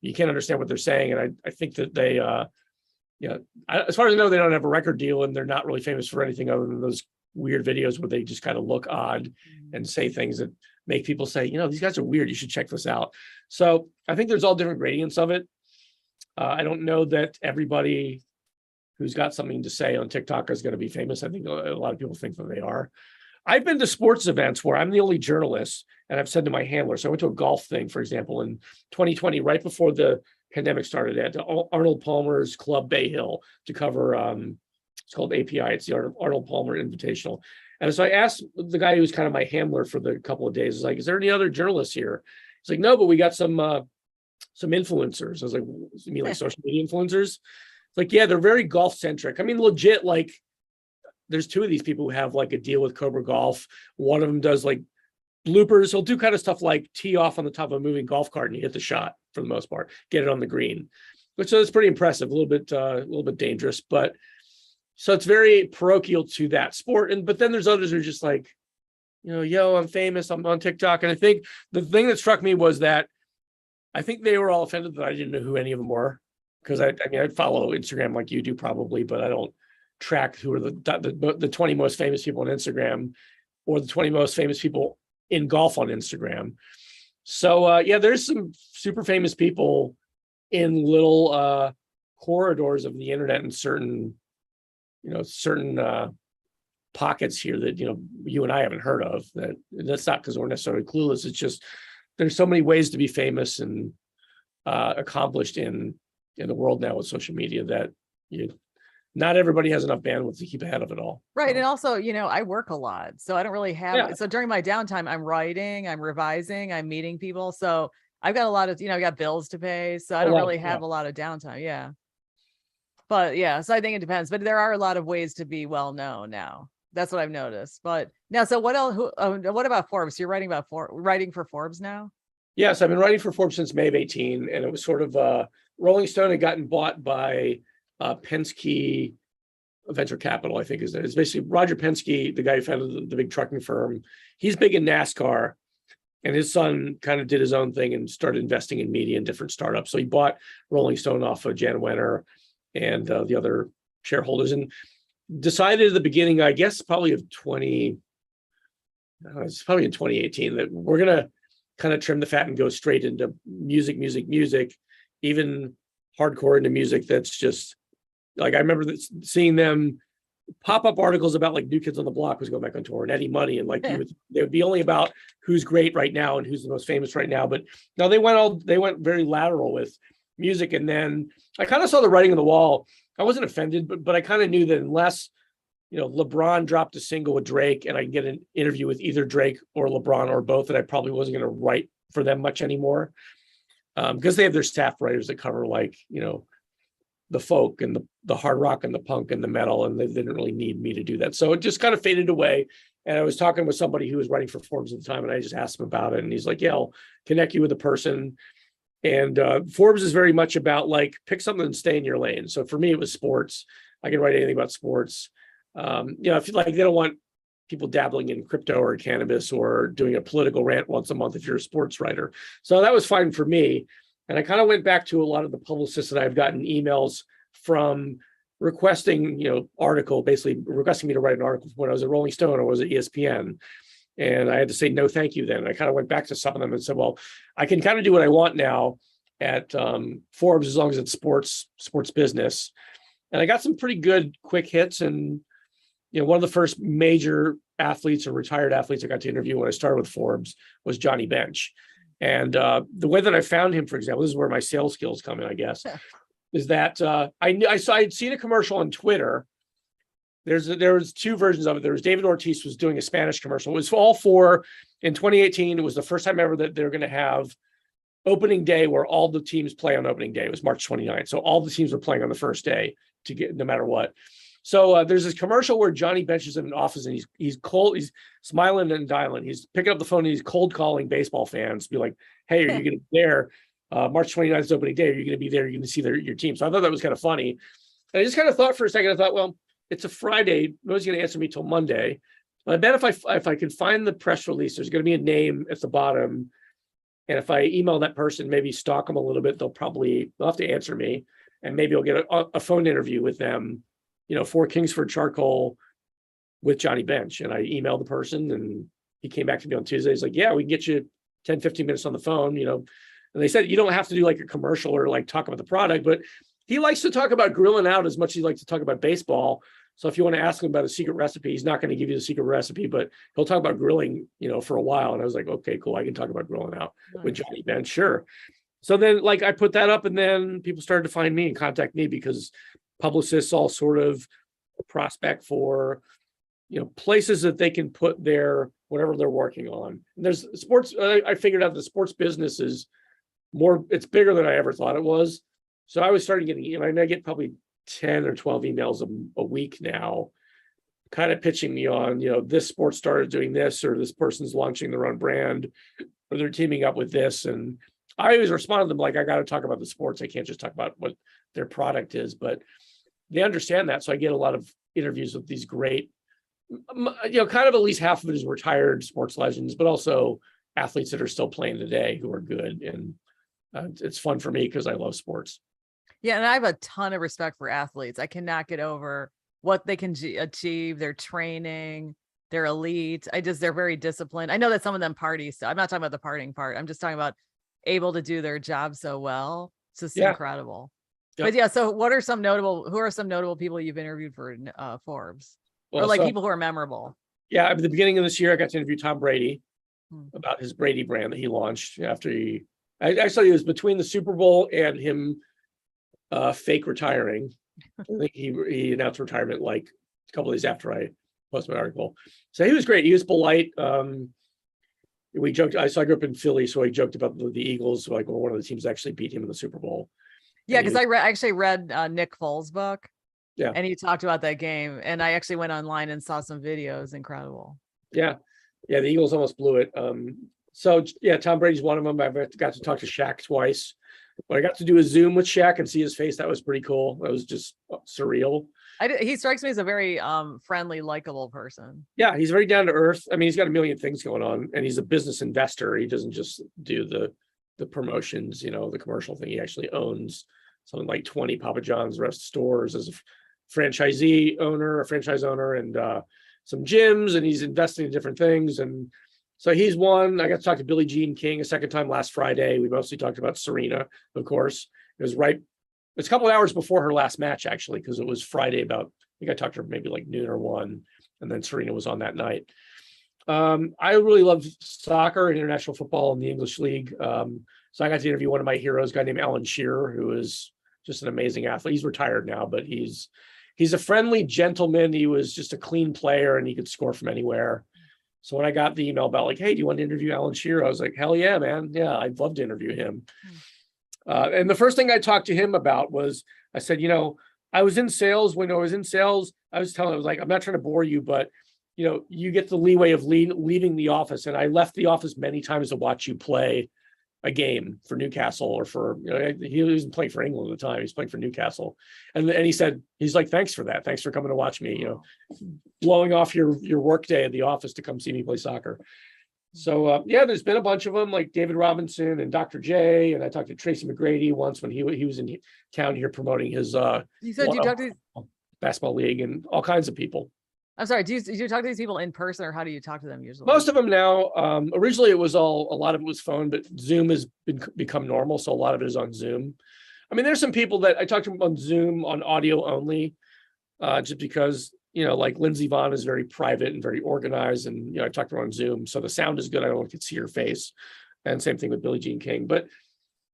You can't understand what they're saying, and I think that they, as far as I know, they don't have a record deal, and they're not really famous for anything other than those weird videos where they just kind of look odd and say things that make people say, these guys are weird. You should check this out. So I think there's all different gradients of it. I don't know that everybody who's got something to say on TikTok is going to be famous. I think a lot of people think that they are. I've been to sports events where I'm the only journalist, and I've said to my handler, so I went to a golf thing, for example, in 2020, right before the pandemic started, at Arnold Palmer's Club Bay Hill to cover, it's called API, it's the Arnold Palmer Invitational. And so I asked the guy who was kind of my handler for the couple of days, I was like, is there any other journalists here? He's like, no, but we got some influencers. I was like, you mean like social media influencers? It's like, yeah, they're very golf centric. I mean, legit, like, there's two of these people who have like a deal with Cobra Golf. One of them does like bloopers. He'll do kind of stuff like tee off on the top of a moving golf cart and you hit the shot for the most part, get it on the green, which is pretty impressive, a little bit dangerous, but so it's very parochial to that sport. But then there's others who are just like, yo, I'm famous, I'm on TikTok. And I think the thing that struck me was that I think they were all offended that I didn't know who any of them were. Because I follow Instagram like you do probably, but I don't track who are the 20 most famous people on Instagram or the 20 most famous people in golf on Instagram. So there's some super famous people in little corridors of the internet and certain pockets here that you and I haven't heard of. That's not because we're necessarily clueless. It's just there's so many ways to be famous and accomplished in the world now with social media that not everybody has enough bandwidth to keep ahead of it all. Right. So. And also, I work a lot, so I don't really have, so during my downtime, I'm writing, I'm revising, I'm meeting people. So I've got a lot of, I got bills to pay. So I don't really have a lot of downtime. Yeah. But so I think it depends, but there are a lot of ways to be well known now. That's what I've noticed. But now, so what else, what about Forbes? You're writing for Forbes now? Yes. I've been writing for Forbes since May of 18, and it was sort of Rolling Stone had gotten bought by Penske Venture Capital, I think is that. It's basically Roger Penske, the guy who founded the big trucking firm. He's big in NASCAR, and his son kind of did his own thing and started investing in media and different startups. So he bought Rolling Stone off of Jan Wenner and the other shareholders, and decided at the beginning, I guess probably of it's probably in 2018, that we're going to kind of trim the fat and go straight into music, even hardcore into music that's just like, I remember seeing them pop up articles about like New Kids on the Block was going back on tour and Eddie Money, and like they would be only about who's great right now and who's the most famous right now. But no, they went very lateral with music. And then I kind of saw the writing on the wall. I wasn't offended, but I kind of knew that unless LeBron dropped a single with Drake and I can get an interview with either Drake or LeBron or both, that I probably wasn't going to write for them much anymore. Because they have their staff writers that cover like, the folk and the hard rock and the punk and the metal, and they didn't really need me to do that. So it just kind of faded away. And I was talking with somebody who was writing for Forbes at the time, and I just asked him about it. And he's like, yeah, I'll connect you with a person. And Forbes is very much about like, pick something and stay in your lane. So for me, it was sports. I can write anything about sports. If like they don't want people dabbling in crypto or cannabis or doing a political rant once a month if you're a sports writer. So that was fine for me. And I kind of went back to a lot of the publicists that I've gotten emails from requesting, basically requesting me to write an article when I was at Rolling Stone or was at ESPN. And I had to say, no, thank you then. And I kind of went back to some of them and said, well, I can kind of do what I want now at Forbes as long as it's sports business. And I got some pretty good quick hits. And, one of the first major athletes or retired athletes I got to interview when I started with Forbes was Johnny Bench. And the way that I found him, for example, this is where my sales skills come in, I guess, is that I'd seen a commercial on Twitter. There was two versions of it. There was David Ortiz was doing a Spanish commercial. It was all for, in 2018, it was the first time ever that they're going to have opening day where all the teams play on opening day. It was March 29th. So all the teams were playing on the first day to get, no matter what. So there's this commercial where Johnny Bench is in an office and he's cold, he's smiling and dialing. He's picking up the phone and he's cold calling baseball fans, be like, "Hey, are you going to be there? March 29th is opening day. Are you going to be there? You're going to see your team." So I thought that was kind of funny. And I just kind of thought for a second, I thought, well, it's a Friday. Nobody's going to answer me till Monday. But I bet if I can find the press release, there's going to be a name at the bottom. And if I email that person, maybe stalk them a little bit, they'll have to answer me. And maybe I'll get a phone interview with them, for Kingsford Charcoal with Johnny Bench. And I emailed the person and he came back to me on Tuesday. He's like, "Yeah, we can get you 10, 15 minutes on the phone, And they said, you don't have to do like a commercial or like talk about the product, but he likes to talk about grilling out as much as he likes to talk about baseball. So if you want to ask him about a secret recipe, he's not going to give you the secret recipe, but he'll talk about grilling, for a while." And I was like, "Okay, cool. I can talk about grilling out with Johnny Bench." Sure. So then like I put that up and then people started to find me and contact me because publicists all sort of prospect for, places that they can put their, whatever they're working on. And there's sports. I figured out the sports business is it's bigger than I ever thought it was. So I was starting getting, I get probably 10 or 12 emails a week now, kind of pitching me on, this sports started doing this, or this person's launching their own brand, or they're teaming up with this. And I always respond to them like, I got to talk about the sports. I can't just talk about what their product is, but they understand that. So I get a lot of interviews with these great, kind of at least half of it is retired sports legends, but also athletes that are still playing today who are good. And it's fun for me because I love sports. Yeah, and I have a ton of respect for athletes. I cannot get over what they can achieve, their training, their elite. They're very disciplined. I know that some of them party, so I'm not talking about the partying part. I'm just talking about able to do their job so well. It's just incredible. Yep. But yeah, so who are some notable people you've interviewed for Forbes? Or like people who are memorable? Yeah, at the beginning of this year, I got to interview Tom Brady about his Brady brand that he launched after it was between the Super Bowl and him fake retiring. I think he announced retirement like a couple of days after I posted my article. So he was great. He was polite. We joked. I grew up in Philly, so I joked about the Eagles. Like one of the teams actually beat him in the Super Bowl. Yeah, because I actually read Nick Foles' book. Yeah, and he talked about that game, and I actually went online and saw some videos. Incredible. Yeah, the Eagles almost blew it. So yeah, Tom Brady's one of them. I got to talk to Shaq twice. But I got to do a Zoom with Shaq and see his face. That was pretty cool. That was just surreal. He strikes me as a very friendly, likable person. Yeah, he's very down to earth. I mean, he's got a million things going on, and he's a business investor. He doesn't just do the promotions, the commercial thing. He actually owns something like 20 Papa John's stores as a franchise owner, and some gyms, and he's investing in different things. And so he's one. I got to talk to Billie Jean King a second time last Friday. We mostly talked about Serena, of course. It's a couple of hours before her last match, actually, because it was Friday I think I talked to her maybe like noon or 1, and then Serena was on that night. I really love soccer and international football in the English League. So I got to interview one of my heroes, a guy named Alan Shearer, who is just an amazing athlete. He's retired now, but he's a friendly gentleman. He was just a clean player, and he could score from anywhere. So when I got the email about like, "Hey, do you want to interview Alan Shearer?" I was like, "Hell yeah, man. Yeah, I'd love to interview him." And the first thing I talked to him about was, I said, I was in sales. When I was in sales, I was like, "I'm not trying to bore you, but you get the leeway of leaving the office." And I left the office many times to watch you play a game for Newcastle, or for, he wasn't playing for England at the time. He's playing for Newcastle. And he said, he's like, "Thanks for that. Thanks for coming to watch me, blowing off your work day at the office to come see me play soccer." So there's been a bunch of them, like David Robinson and Dr. J. And I talked to Tracy McGrady once when he was in town here promoting his you said you talked to basketball league, and all kinds of people. I'm sorry, do you talk to these people in person, or how do you talk to them usually? Most of them now. Originally it was a lot of it was phone, but Zoom has become normal, so a lot of it is on Zoom. I mean, there's some people that I talk to on Zoom on audio only, just because like Lindsey Vonn is very private and very organized, and I talked to her on Zoom, so the sound is good. I don't get to see her face, and same thing with Billie Jean King. But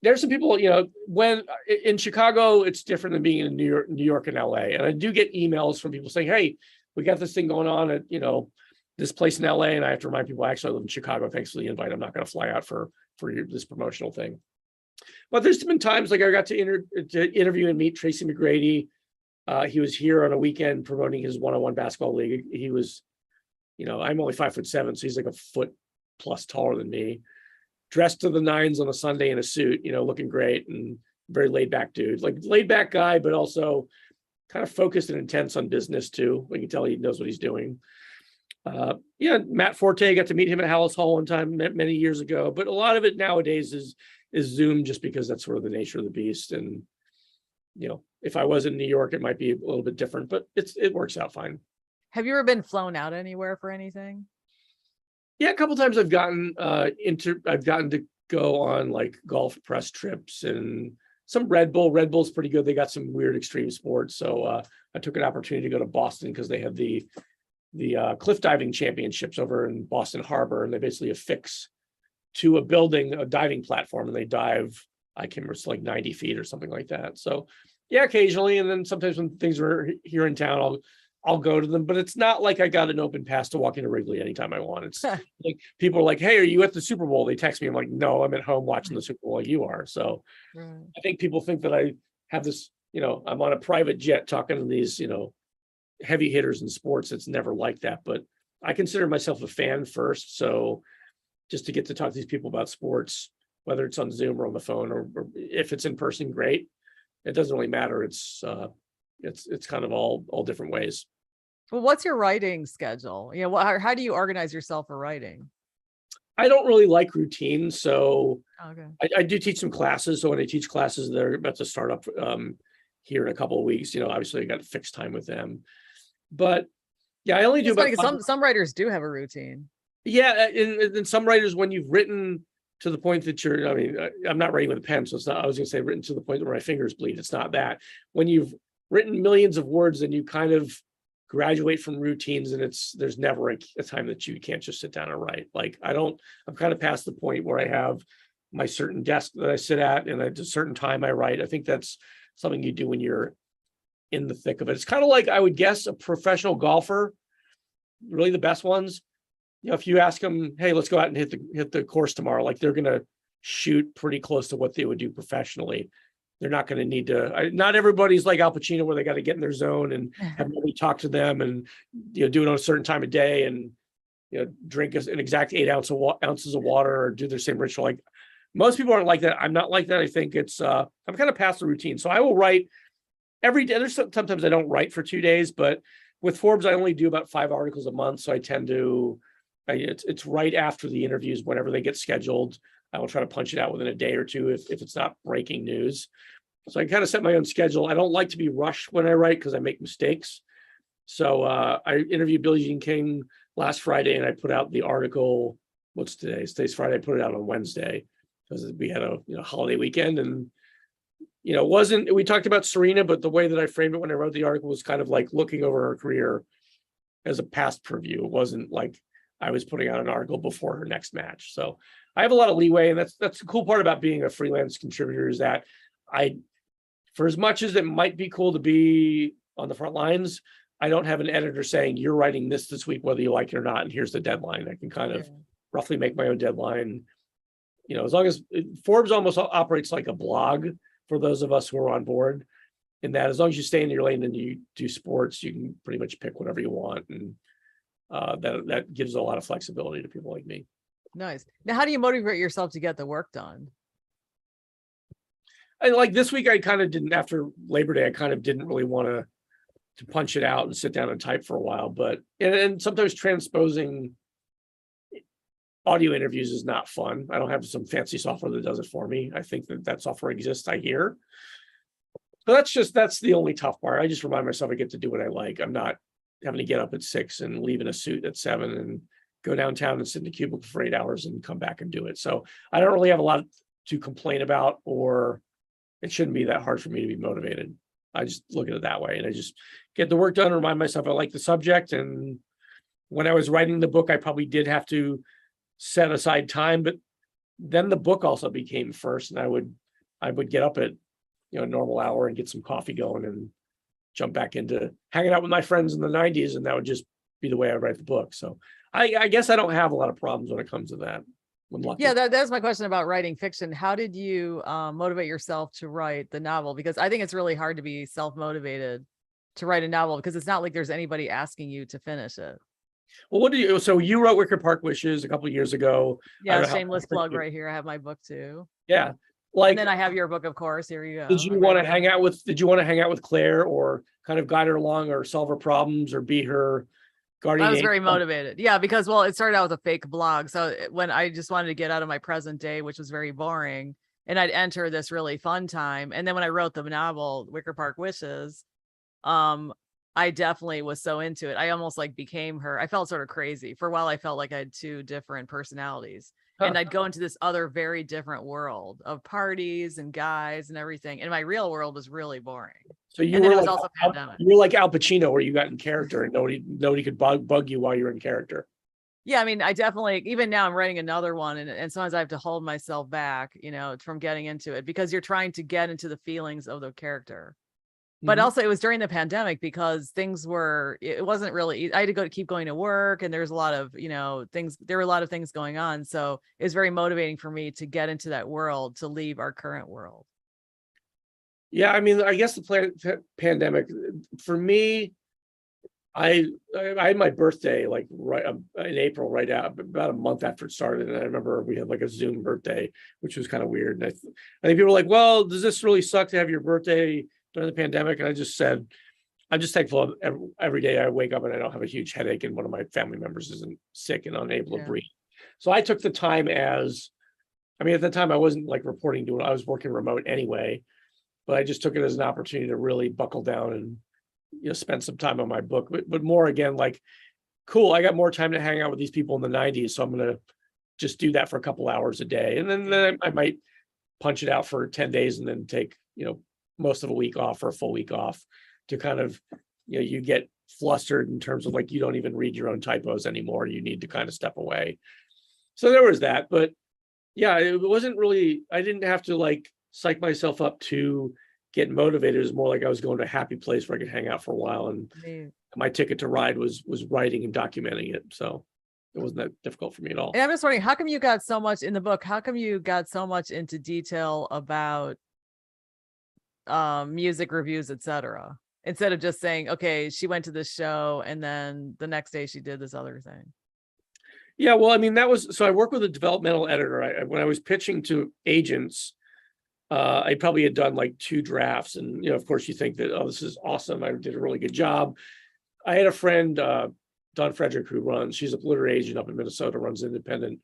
there's some people, when in Chicago, it's different than being in New York and LA. And I do get emails from people saying, "Hey, we got this thing going on at, this place in LA." And I have to remind people, actually, I live in Chicago. Thanks for the invite. I'm not going to fly out for this promotional thing. But there's been times like I got to interview and meet Tracy McGrady He was here on a weekend promoting his one-on-one basketball league. He was, I'm only 5'7", so he's like a foot plus taller than me. Dressed to the nines on a Sunday in a suit, looking great, and very laid back dude, like laid back guy, but also kind of focused and intense on business too. You can tell he knows what he's doing. Matt Forte, got to meet him at Hallis Hall one time many years ago, but a lot of it nowadays is Zoom, just because that's sort of the nature of the beast. And if I was in New York, it might be a little bit different, but it works out fine. Have you ever been flown out anywhere for anything? Yeah, a couple times I've gotten to go on like golf press trips and some Red Bull. Red Bull's pretty good. They got some weird extreme sports. So I took an opportunity to go to Boston because they had the cliff diving championships over in Boston Harbor, and they basically affix to a building a diving platform, and they dive, I can't remember, it's like 90 feet or something like that. So yeah, occasionally. And then sometimes when things are here in town, I'll go to them, but it's not like I got an open pass to walk into Wrigley anytime I want. It's like people are like, "Hey, are you at the Super Bowl?" They text me. I'm like, "No, I'm at home watching the Super Bowl like you are." So I think people think that I have this, I'm on a private jet talking to these, heavy hitters in sports. It's never like that, but I consider myself a fan first. So just to get to talk to these people about sports, whether it's on Zoom or on the phone, or if it's in person, great. It doesn't really matter. It's kind of all different ways. Well, what's your writing schedule? How do you organize yourself for writing? I don't really like routine. So okay. I do teach some classes. So when I teach classes, they're about to start up here in a couple of weeks. Obviously I got fixed time with them. But yeah, I only do about some writers do have a routine. Yeah, and some writers, when you've written to the point that I'm not writing with a pen, so it's not, I was going to say written to the point where my fingers bleed. It's not that. When you've written millions of words, and you kind of graduate from routines, and there's never a time that you can't just sit down and write. Like I'm kind of past the point where I have my certain desk that I sit at, and at a certain time I write. I think that's something you do when you're in the thick of it. It's kind of like, I would guess, a professional golfer, really the best ones. If you ask them, "Hey, let's go out and hit the course tomorrow," like they're going to shoot pretty close to what they would do professionally. They're not going to need to. Not everybody's like Al Pacino, where they got to get in their zone and have nobody talk to them, and do it on a certain time of day, and drink an exact 8 ounces of water, or do their same ritual. Like most people aren't like that. I'm not like that. I think it's I'm kind of past the routine. So I will write every day. There's sometimes I don't write for 2 days, but with Forbes, I only do about 5 articles a month. So I tend to. It's right after the interviews, whenever they get scheduled. I will try to punch it out within a day or two if it's not breaking news. So I kind of set my own schedule. I don't like to be rushed when I write because I make mistakes. So I interviewed Billie Jean King last Friday, and I put out the article. What's today? Today's Friday. I put it out on Wednesday because we had a holiday weekend, and we talked about Serena, but the way that I framed it when I wrote the article was kind of like looking over her career as a past preview. It wasn't like I was putting out an article before her next match. So I have a lot of leeway, and that's the cool part about being a freelance contributor, is that for as much as it might be cool to be on the front lines, I don't have an editor saying, "You're writing this week, whether you like it or not, and here's the deadline." I can kind of roughly make my own deadline. As long as Forbes almost operates like a blog for those of us who are on board, in that as long as you stay in your lane and you do sports, you can pretty much pick whatever you want. And that gives a lot of flexibility to people like me. Nice. Now, how do you motivate yourself to get the work done? Like this week, I kind of didn't, after Labor Day, I kind of didn't really want to punch it out and sit down and type for a while. But and sometimes transposing audio interviews is not fun. I don't have some fancy software that does it for me. I think that software exists, I hear. So that's the only tough part. I just remind myself I get to do what I like. I'm not having to get up at 6 and leave in a suit at 7 and go downtown and sit in the cubicle for 8 hours and come back and do it. So I don't really have a lot to complain about, or it shouldn't be that hard for me to be motivated. I just look at it that way, and I just get the work done and remind myself I like the subject. And when I was writing the book, I probably did have to set aside time, but then the book also became first, and I would get up at a normal hour and get some coffee going and jump back into hanging out with my friends in the 90s, and that would just be the way I write the book. So I guess I don't have a lot of problems when it comes to that. Yeah, that's my question about writing fiction. How did you motivate yourself to write the novel? Because I think it's really hard to be self-motivated to write a novel, because it's not like there's anybody asking you to finish it. Well, so you wrote Wicker Park Wishes a couple of years ago. Yeah, shameless plug right here. I have my book too. Yeah. And then I have your book, of course. Here you go. Did you want to hang out with Claire, or kind of guide her along, or solve her problems, or be her guardian? I was very motivated. Yeah, because it started out with a fake blog. So when I just wanted to get out of my present day, which was very boring, and I'd enter this really fun time. And then when I wrote the novel, Wicker Park Wishes, I definitely was so into it. I almost like became her. I felt sort of crazy. For a while, I felt like I had two different personalities. And I'd go into this other very different world of parties and guys and everything. And my real world was really boring. So you were like, also pandemic. You were like Al Pacino, where you got in character and nobody could bug you while you're in character. Yeah, I mean, I definitely, even now I'm writing another one, and sometimes I have to hold myself back, from getting into it, because you're trying to get into the feelings of the character. But also it was during the pandemic, because it wasn't really, I had to keep going to work, and there's a lot of, things, there were a lot of things going on. So it was very motivating for me to get into that world, to leave our current world. Yeah. I mean, I guess the pandemic for me, I had my birthday like right in April, right out about a month after it started. And I remember we had like a Zoom birthday, which was kind of weird. And I think people were like, well, does this really suck to have your birthday during the pandemic? And I just said, I'm just thankful every day I wake up and I don't have a huge headache and one of my family members isn't sick and unable to breathe. So I took the time at the time I wasn't like reporting to it. I was working remote anyway, but I just took it as an opportunity to really buckle down and, spend some time on my book, but more again, like, cool, I got more time to hang out with these people in the 90s. So I'm going to just do that for a couple hours a day. And then I might punch it out for 10 days and then take, most of a week off or a full week off to kind of, you get flustered in terms of like, you don't even read your own typos anymore. You need to kind of step away. So there was that, but yeah, it wasn't really, I didn't have to like psych myself up to get motivated. It was more like I was going to a happy place where I could hang out for a while. And my ticket to ride was writing and documenting it. So it wasn't that difficult for me at all. And I'm just wondering, how come you got so much in the book? How come you got so much into detail about music reviews, etc., instead of just saying, okay, she went to this show and then the next day she did this other thing? Yeah, well, I mean, so I work with a developmental editor. When I was pitching to agents, I probably had done like 2 drafts, and of course you think that, oh, this is awesome, I did a really good job. I had a friend, Don Frederick, she's a literary agent up in Minnesota, runs an independent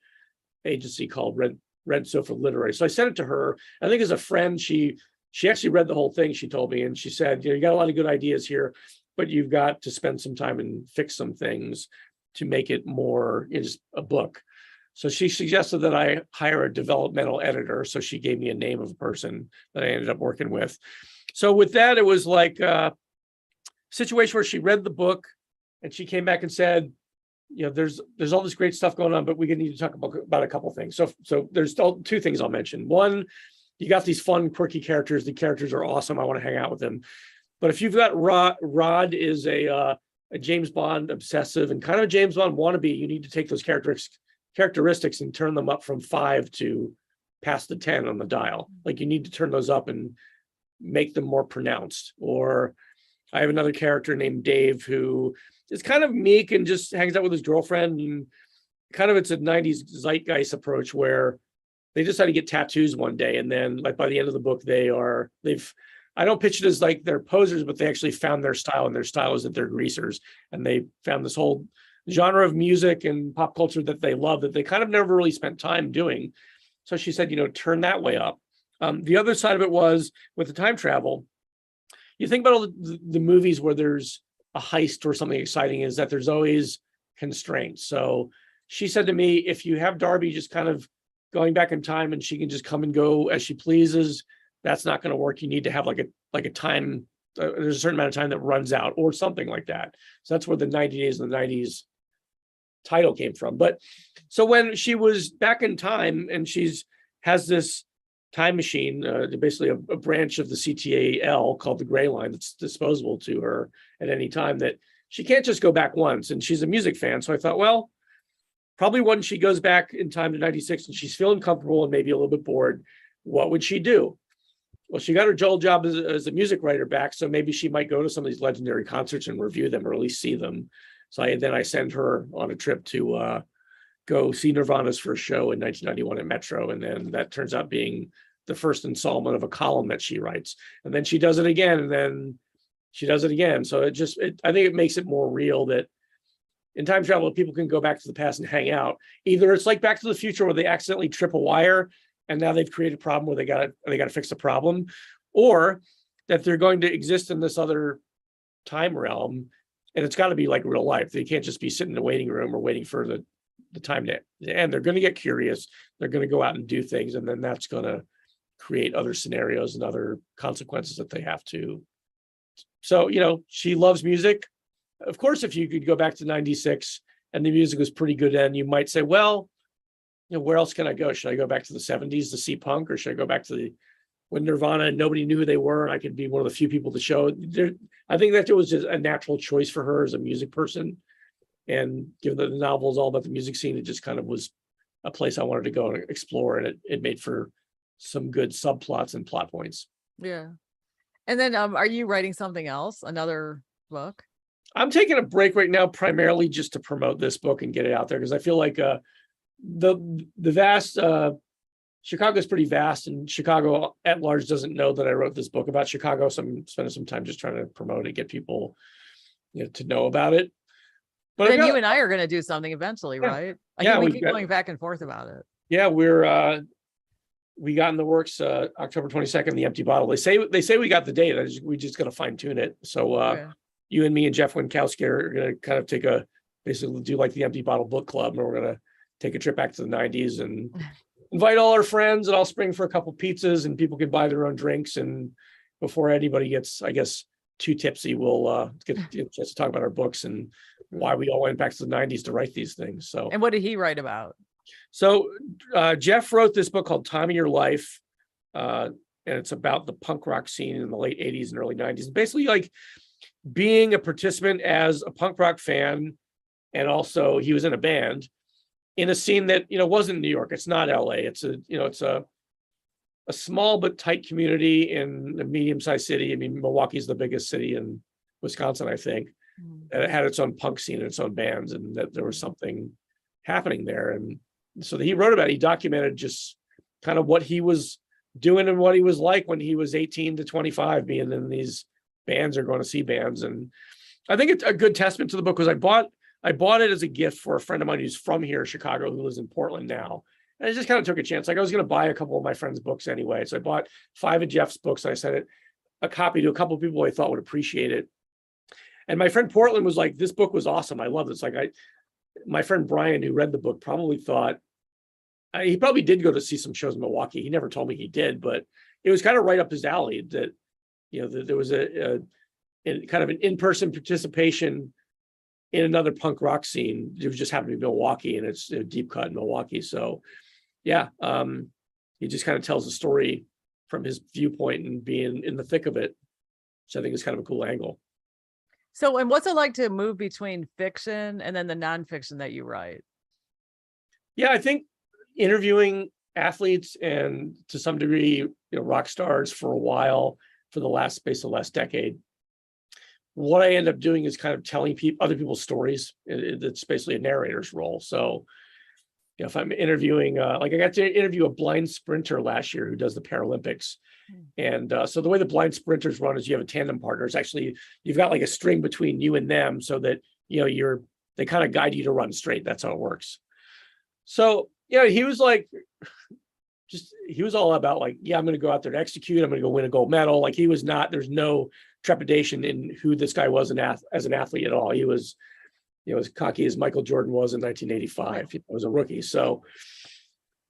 agency called Red Sofa Literary. So I sent it to her. I think as a friend, she actually read the whole thing, she told me, and she said, you got a lot of good ideas here, but you've got to spend some time and fix some things to make it more just a book. So she suggested that I hire a developmental editor. So she gave me a name of a person that I ended up working with. So with that, it was like a situation where she read the book and she came back and said, there's all this great stuff going on, but we need to talk about a couple things. So there's 2 things I'll mention. One, you got these fun, quirky characters. The characters are awesome. I want to hang out with them. But if you've got Rod is a James Bond obsessive and kind of a James Bond wannabe, you need to take those characteristics and turn them up from 5 to past the 10 on the dial. Like you need to turn those up and make them more pronounced. Or I have another character named Dave who is kind of meek and just hangs out with his girlfriend, and kind of it's a 90s zeitgeist approach where they decide to get tattoos one day, and then like by the end of the book I don't pitch it as like they're posers, but they actually found their style, and their style is that they're greasers, and they found this whole genre of music and pop culture that they love that they kind of never really spent time doing. So she said, turn that way up. The other side of it was with the time travel. You think about all the movies where there's a heist or something exciting, is that there's always constraints. So she said to me, if you have Darby just kind of going back in time and she can just come and go as she pleases, that's not going to work. You need to have like a time. There's a certain amount of time that runs out or something like that. So that's where the 90 Days in the 90s title came from. But so when she was back in time and has this time machine, basically a branch of the CTAL called the Gray Line that's disposable to her at any time, that she can't just go back once. And she's a music fan. So I thought, well, probably when she goes back in time to 96 and she's feeling comfortable and maybe a little bit bored, what would she do? Well, she got her old job as a music writer back, so maybe she might go to some of these legendary concerts and review them, or at least see them. So I send her on a trip to go see Nirvana's first show in 1991 at Metro, and then that turns out being the first installment of a column that she writes. And then she does it again, and then she does it again. So I think it makes it more real that in time travel, people can go back to the past and hang out. Either it's like Back to the Future where they accidentally trip a wire and now they've created a problem where they got to fix the problem, or that they're going to exist in this other time realm, and it's got to be like real life. They can't just be sitting in the waiting room or waiting for the time to end. They're going to get curious. They're going to go out and do things, and then that's going to create other scenarios and other consequences that they have to. So, she loves music. Of course, if you could go back to 96 and the music was pretty good then, you might say, well, where else can I go? Should I go back to the 70s to see punk, or should I go back to when Nirvana and nobody knew who they were and I could be one of the few people to show there? I think that it was just a natural choice for her as a music person. And given that the novel is all about the music scene, it just kind of was a place I wanted to go and explore. And it made for some good subplots and plot points. Yeah. And then are you writing something else? Another book? I'm taking a break right now, primarily just to promote this book and get it out there, because I feel like the vast Chicago is pretty vast, and Chicago at large doesn't know that I wrote this book about Chicago. So I'm spending some time just trying to promote it, get people to know about it. But then you and I are going to do something eventually, right? We keep going back and forth about it. Yeah, we got in the works October 22nd, the Empty Bottle. They say we got the date. We just got to fine tune it. So you and me and Jeff Winkowski are going to kind of basically do like the Empty Bottle book club, and we're going to take a trip back to the 90s and invite all our friends, and I'll spring for a couple pizzas, and people can buy their own drinks. And before anybody gets, I guess, too tipsy, we'll get a chance to talk about our books and why we all went back to the 90s to write these things. So, and what did he write about? So Jeff wrote this book called Time of Your Life, and it's about the punk rock scene in the late 80s and early 90s. Basically, like being a participant as a punk rock fan, and also he was in a band in a scene that wasn't New York. It's not LA. It's a small but tight community in a medium-sized city. I mean, Milwaukee's the biggest city in Wisconsin, I think. And it had its own punk scene and its own bands, and that there was something happening there. And so he wrote about it. He documented just kind of what he was doing and what he was like when he was 18 to 25, being in these bands or going to see bands. And I think it's a good testament to the book, because I bought it as a gift for a friend of mine who's from here, Chicago, who lives in Portland now. And I just kind of took a chance. Like, I was going to buy a couple of my friends' books anyway. So I bought 5 of Jeff's books. And I sent a copy to a couple of people I thought would appreciate it. And my friend Portland was like, this book was awesome. I love it. It's like my friend Brian, who read the book, probably thought, he probably did go to see some shows in Milwaukee. He never told me he did, but it was kind of right up his alley that, that there was a kind of an in-person participation in another punk rock scene. It just happened to be Milwaukee, and it's a deep cut in Milwaukee. So yeah, he just kind of tells the story from his viewpoint and being in the thick of it, which I think is kind of a cool angle. So, and what's it like to move between fiction and then the nonfiction that you write? Yeah, I think interviewing athletes and to some degree, rock stars for a while, for the last decade, what I end up doing is kind of telling other people's stories. It's basically a narrator's role. So, if I'm interviewing, like I got to interview a blind sprinter last year who does the Paralympics. And so the way the blind sprinters run is you have a tandem partner. It's actually, you've got like a string between you and them so that, they kind of guide you to run straight. That's how it works. So, he was like, he was all about like, yeah, I'm going to go out there to execute. I'm going to go win a gold medal. Like, there's no trepidation in who this guy was as an athlete at all. He was, as cocky as Michael Jordan was in 1985. He was a rookie. So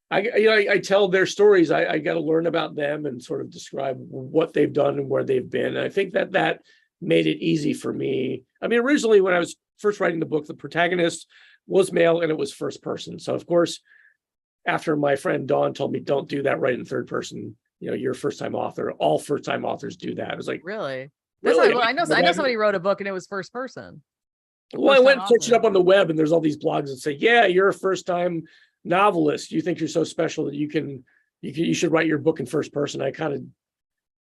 I tell their stories. I got to learn about them and sort of describe what they've done and where they've been. And I think that made it easy for me. I mean, originally when I was first writing the book, the protagonist was male and it was first person. So of course, after my friend Dawn told me, don't do that, right in third person, you're a first time author. All first time authors do that. I was like, really? Really? I know somebody wrote a book and it was first person. Well, I went and searched it up on the web, and there's all these blogs that say, yeah, you're a first time novelist. You think you're so special that you should write your book in first person. I kind of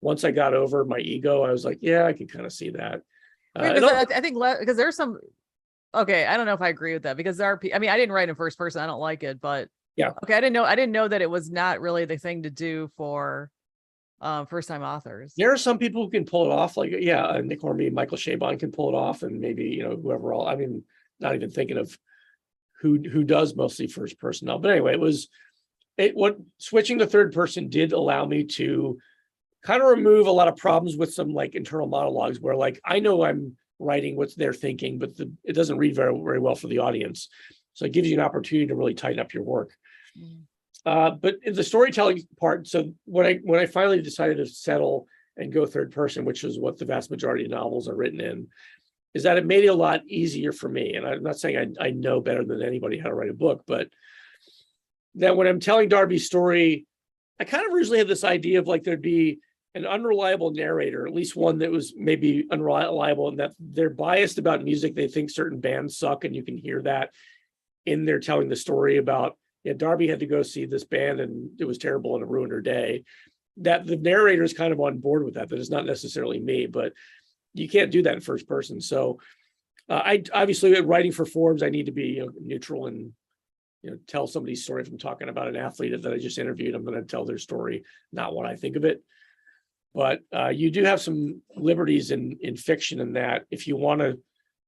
once I got over my ego, I was like, yeah, I can kind of see that. I think because there's some. Okay, I don't know if I agree with that because there are. I mean, I didn't write in first person. I don't like it, but yeah. Okay, I didn't know that it was not really the thing to do for first time authors. There are some people who can pull it off, like Nick Hornby, Michael Chabon can pull it off, and maybe whoever else. I mean, not even thinking of who does mostly first person now. But anyway, what switching to third person did allow me to kind of remove a lot of problems with some like internal monologues where like I know I'm writing what they're thinking, but it doesn't read very, very well for the audience. So it gives you an opportunity to really tighten up your work. But in the storytelling part, so when I finally decided to settle and go third person, which is what the vast majority of novels are written in, is that it made it a lot easier for me. And I'm not saying I know better than anybody how to write a book, but that when I'm telling Darby's story, I kind of originally had this idea of like there'd be an unreliable narrator, at least one that was maybe unreliable, and that they're biased about music. They think certain bands suck, and you can hear that in their telling the story about, Darby had to go see this band and it was terrible and it ruined her day. That the narrator is kind of on board with that it's not necessarily me, but you can't do that in first person. So I obviously writing for Forbes, I need to be neutral and tell somebody's story. If I'm talking about an athlete that I just interviewed, I'm going to tell their story, not what I think of it. But you do have some liberties in fiction in that if you want to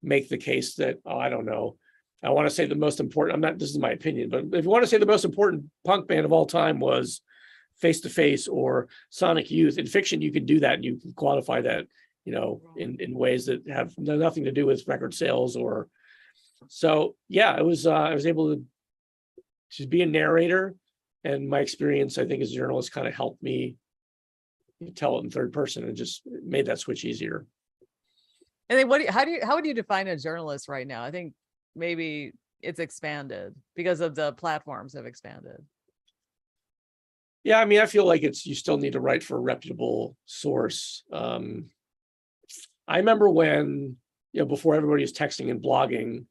make the case that, I don't know, I want to say the most important, this is my opinion, but if you want to say the most important punk band of all time was Face to Face or Sonic Youth, in fiction, you can do that and you can qualify that, in ways that have nothing to do with record sales or, so yeah, I was able to be a narrator, and my experience, I think, as a journalist kind of helped me tell it in third person and just made that switch easier. And then how would you define a journalist right now? I think maybe it's expanded because of the platforms have expanded. Yeah, I mean, I feel like you still need to write for a reputable source. I remember when, before everybody was texting and blogging,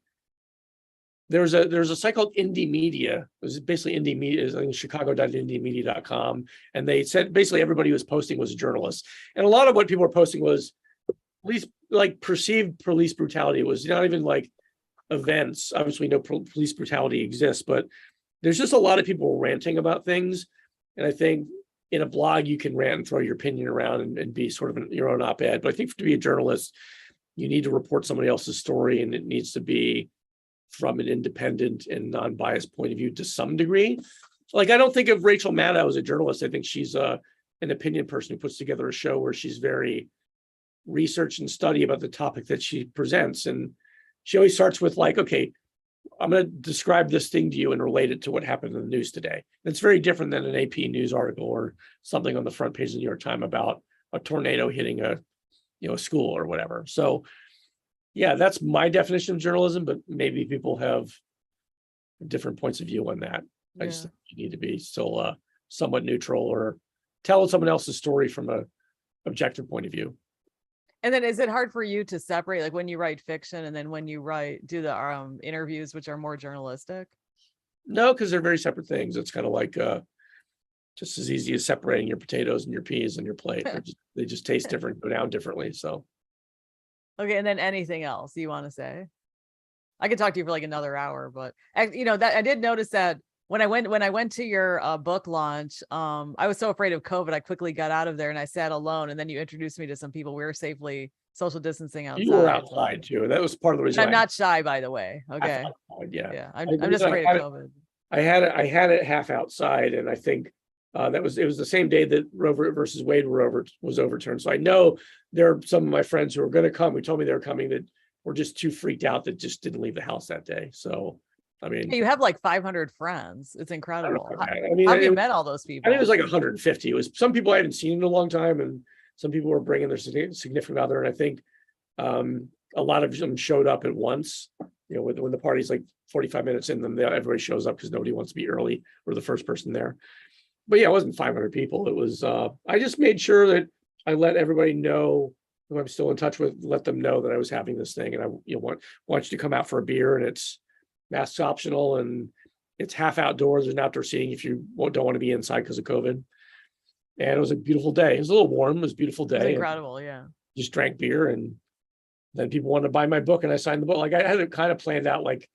there's a site called Indie Media. It was basically Indie Media, I think chicago.indiemedia.com. And they said basically everybody who was posting was a journalist. And a lot of what people were posting was perceived police brutality. It was not even like events. Obviously, no police brutality exists, but there's just a lot of people ranting about things. And I think in a blog, you can rant and throw your opinion around and be sort of your own op-ed. But I think to be a journalist, you need to report somebody else's story, and it needs to be from an independent and non-biased point of view to some degree. Like, I don't think of Rachel Maddow as a journalist. I think she's an opinion person who puts together a show where she's very research and study about the topic that she presents. And she always starts with like, okay, I'm going to describe this thing to you and relate it to what happened in the news today. It's very different than an AP news article or something on the front page of the New York Times about a tornado hitting a school or whatever. So yeah, that's my definition of journalism, but maybe people have different points of view on that. I just think you need to be still somewhat neutral or tell someone else's story from an objective point of view. And then is it hard for you to separate, like when you write fiction and then when you do the interviews, which are more journalistic? No, because they're very separate things. It's kind of like just as easy as separating your potatoes and your peas on your plate. They just taste different, go down differently. So. Okay, and then anything else you want to say? I could talk to you for like another hour, but that I did notice that when I went to your book launch, I was so afraid of COVID, I quickly got out of there and I sat alone. And then you introduced me to some people. We were safely social distancing outside. You were outside too. That was part of the reason. I'm not shy, by the way. Okay. Yeah. I'm just afraid of COVID. I had it half outside, and I think it was the same day that Roe versus Wade was overturned. So I know there are some of my friends who are going to come, who told me they were coming, that were just too freaked out that just didn't leave the house that day. So, I mean, you have like 500 friends. It's incredible. How have you met all those people? I think it was like 150. It was some people I hadn't seen in a long time, and some people were bringing their significant other. And I think a lot of them showed up at once. When the party's like 45 minutes in, then everybody shows up because nobody wants to be early or the first person there. But yeah, it wasn't 500 people. It was, I just made sure that I let everybody know who I'm still in touch with, let them know that I was having this thing. And I want you to come out for a beer, and it's masks optional, and it's half outdoors. There's an outdoor seating if you don't want to be inside because of COVID. And it was a beautiful day. It was a little warm. It was a beautiful day. It was incredible, yeah. Just drank beer, and then people wanted to buy my book, and I signed the book. Like, I had it kind of planned out. Like,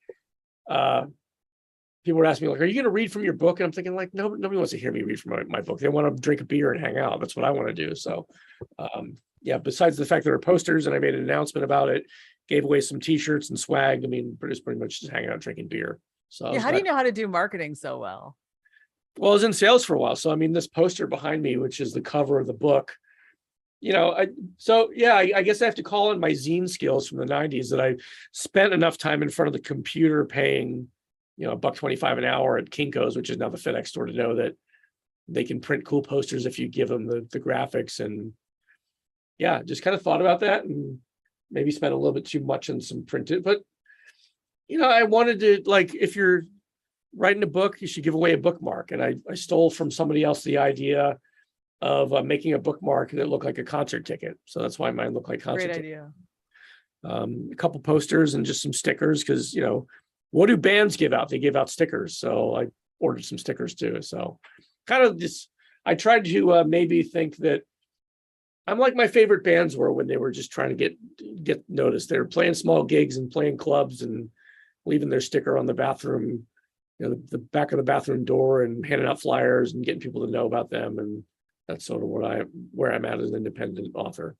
people were asking me, like, "Are you going to read from your book?" And I'm thinking, like, no, nobody wants to hear me read from my book. They want to drink a beer and hang out. That's what I want to do. So, yeah. Besides the fact there were posters, and I made an announcement about it, gave away some T-shirts and swag. I mean, it's pretty much just hanging out, drinking beer. So, yeah. How do you know how to do marketing so well? Well, I was in sales for a while. So, I mean, this poster behind me, which is the cover of the book, I guess I have to call in my zine skills from the 90s, that I spent enough time in front of the computer paying, $1.25 an hour at Kinko's, which is now the FedEx store, to know that they can print cool posters if you give them the graphics. And yeah, just kind of thought about that, and maybe spent a little bit too much on some printed, but I wanted to, like, if you're writing a book, you should give away a bookmark. And I stole from somebody else the idea of making a bookmark that looked like a concert ticket. So that's why mine looked like concert Great ticket. idea. A couple posters and just some stickers, because what do bands give out? They give out stickers. So I ordered some stickers too. So kind of just, I tried to maybe think that I'm like my favorite bands were when they were just trying to get noticed. They were playing small gigs and playing clubs and leaving their sticker on the bathroom, the back of the bathroom door, and handing out flyers and getting people to know about them. And that's sort of where I'm at as an independent author.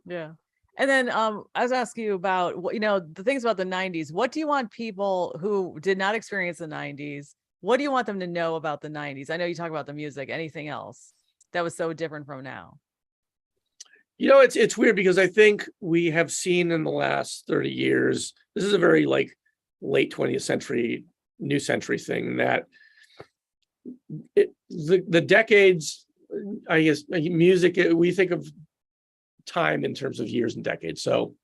Yeah. And then I was asking you about the things about the 90s. What do you want people who did not experience the 90s? What do you want them to know about the 90s? I know you talk about the music. Anything else that was so different from now? It's weird, because I think we have seen in the last 30 years, this is a very like late 20th century, new century thing, that the decades, I guess, music, we think of time in terms of years and decades. So,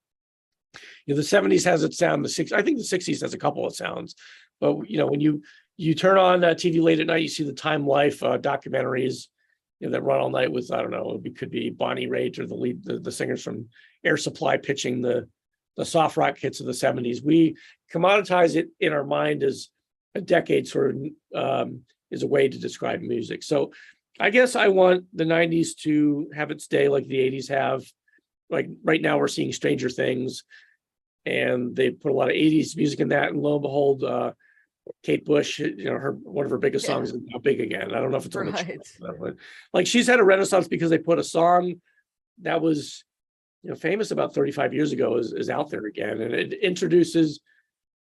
the 70s has its sound, I think the 60s has a couple of sounds, but when you turn on TV late at night, you see the Time Life documentaries, that run all night with, I don't know, it could be Bonnie Raitt or the singers from Air Supply pitching the soft rock hits of the 70s. We commoditize it in our mind as a decade, sort of is a way to describe music. So I guess I want the 90s to have its day like the 80s have. Like right now we're seeing Stranger Things, and they put a lot of 80s music in that, and lo and behold, Kate Bush, one of her biggest songs is now big again. I don't know if it's on the chart, but like, she's had a renaissance because they put a song that was famous about 35 years ago is out there again, and it introduces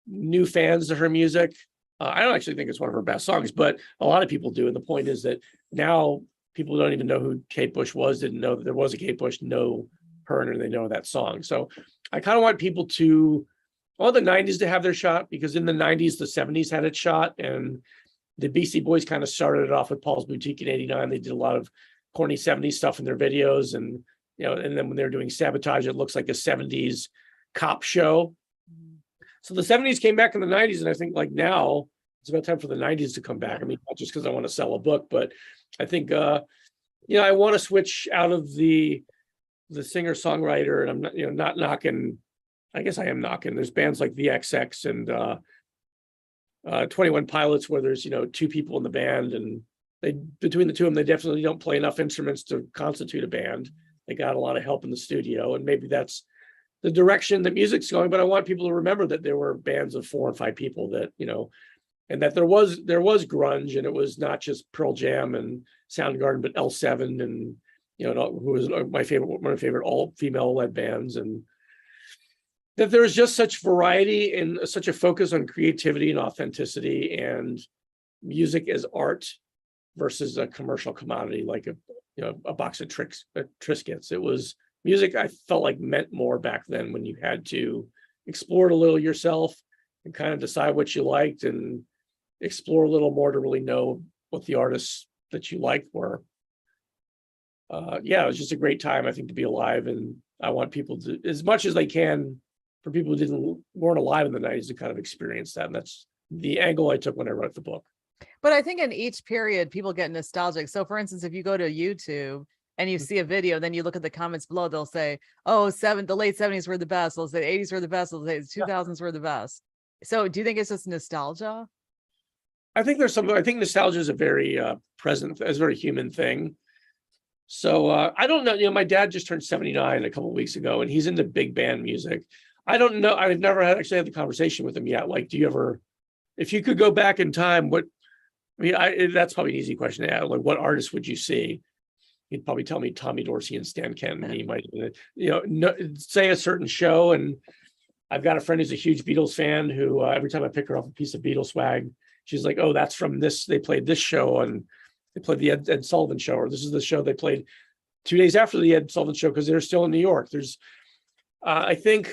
new fans to her music. I don't actually think it's one of her best songs, but a lot of people do. And the point is that now people don't even know who Kate Bush was, didn't know that there was a Kate Bush, know her, and they know that song. So I kind of want people all the 90s to have their shot, because in the 90s, the 70s had its shot, and the Beastie Boys kind of started it off with Paul's Boutique in 89. They did a lot of corny 70s stuff in their videos. And, and then when they're doing Sabotage, it looks like a 70s cop show. So the 70s came back in the 90s. And I think like now it's about time for the 90s to come back. I mean, not just because I want to sell a book, but I think, I want to switch out of the singer songwriter, and I'm not, not knocking, I guess I am knocking. There's bands like the XX and 21 Pilots where there's, two people in the band, and between the two of them, they definitely don't play enough instruments to constitute a band. They got a lot of help in the studio, and maybe that's the direction that music's going. But I want people to remember that there were bands of 4 and 5 people that, and that there was grunge, and it was not just Pearl Jam and Soundgarden, but L7 and, who was one of my favorite all-female led bands, and that there was just such variety and such a focus on creativity and authenticity and music as art versus a commercial commodity like a box of Triscuits. It was music I felt like meant more back then, when you had to explore it a little yourself and kind of decide what you liked and explore a little more to really know what the artists that you liked were. It was just a great time, I think, to be alive. And I want people to, as much as they can, for people who weren't alive in the 90s, to kind of experience that. And that's the angle I took when I wrote the book. But I think in each period, people get nostalgic. So for instance, if you go to YouTube and you see a video, then you look at the comments below, they'll say, oh, the late 70s were the best. They'll say the 80s were the best. They'll say the 2000s were the best. So do you think it's just nostalgia? I think I think nostalgia is a very present, a very human thing. So I don't know. You know, my dad just turned 79 a couple of weeks ago, and he's into big band music. I don't know. I've never actually had the conversation with him yet. Like, do you ever, if you could go back in time, what? I mean, that's probably an easy question to ask. Like, what artist would you see? He'd probably tell me Tommy Dorsey and Stan Kenton. He might, say a certain show. And I've got a friend who's a huge Beatles fan who every time I pick her up a piece of Beatles swag, she's like, "Oh, that's from this. They played this show, and they played the Ed Sullivan show, or this is the show they played 2 days after the Ed Sullivan show because they're still in New York." There's, I think,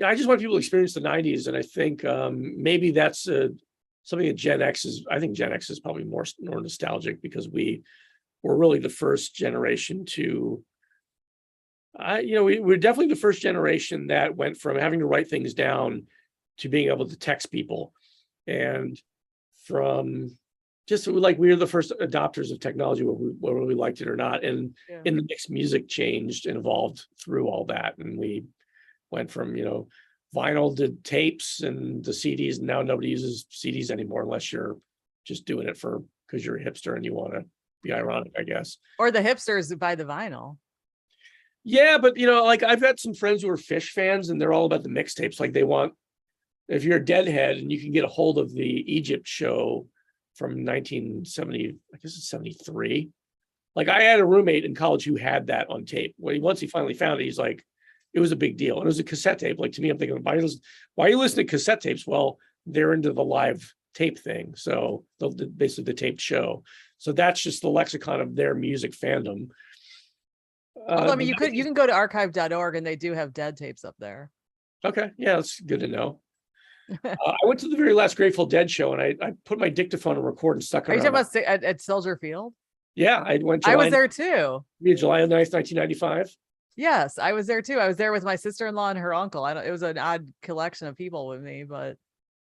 I just want people to experience the '90s, and I think maybe that's something that Gen X is. I think Gen X is probably more nostalgic because we were really the first generation to. We're definitely the first generation that went from having to write things down to being able to text people, and from just like we were the first adopters of technology, whether we liked it or not. And in the mix, music changed and evolved through all that, and we went from vinyl to tapes and the CDs. And now nobody uses CDs anymore unless you're just doing it because you're a hipster and you want to be ironic, I guess. Or the hipsters who buy the vinyl. Yeah, but like I've got some friends who are Fish fans, and they're all about the mixtapes. Like they want, if you're a Deadhead and you can get a hold of the Egypt show from 1970, I guess it's 73. Like I had a roommate in college who had that on tape. Once he finally found it, he's like, it was a big deal. And it was a cassette tape. Like to me, I'm thinking, why are you listening to cassette tapes? Well, they're into the live tape thing. So basically the taped show. So that's just the lexicon of their music fandom. Although, I mean, you can go to archive.org and they do have dead tapes up there. Okay. Yeah, that's good to know. I went to the very last Grateful Dead show, and I put my dictaphone and record and stuck it. Are you talking about at Soldier Field? Yeah, I went. I was there too. July 9th, 1995. Yes, I was there too. I was there with my sister-in-law and her uncle. It was an odd collection of people with me, but.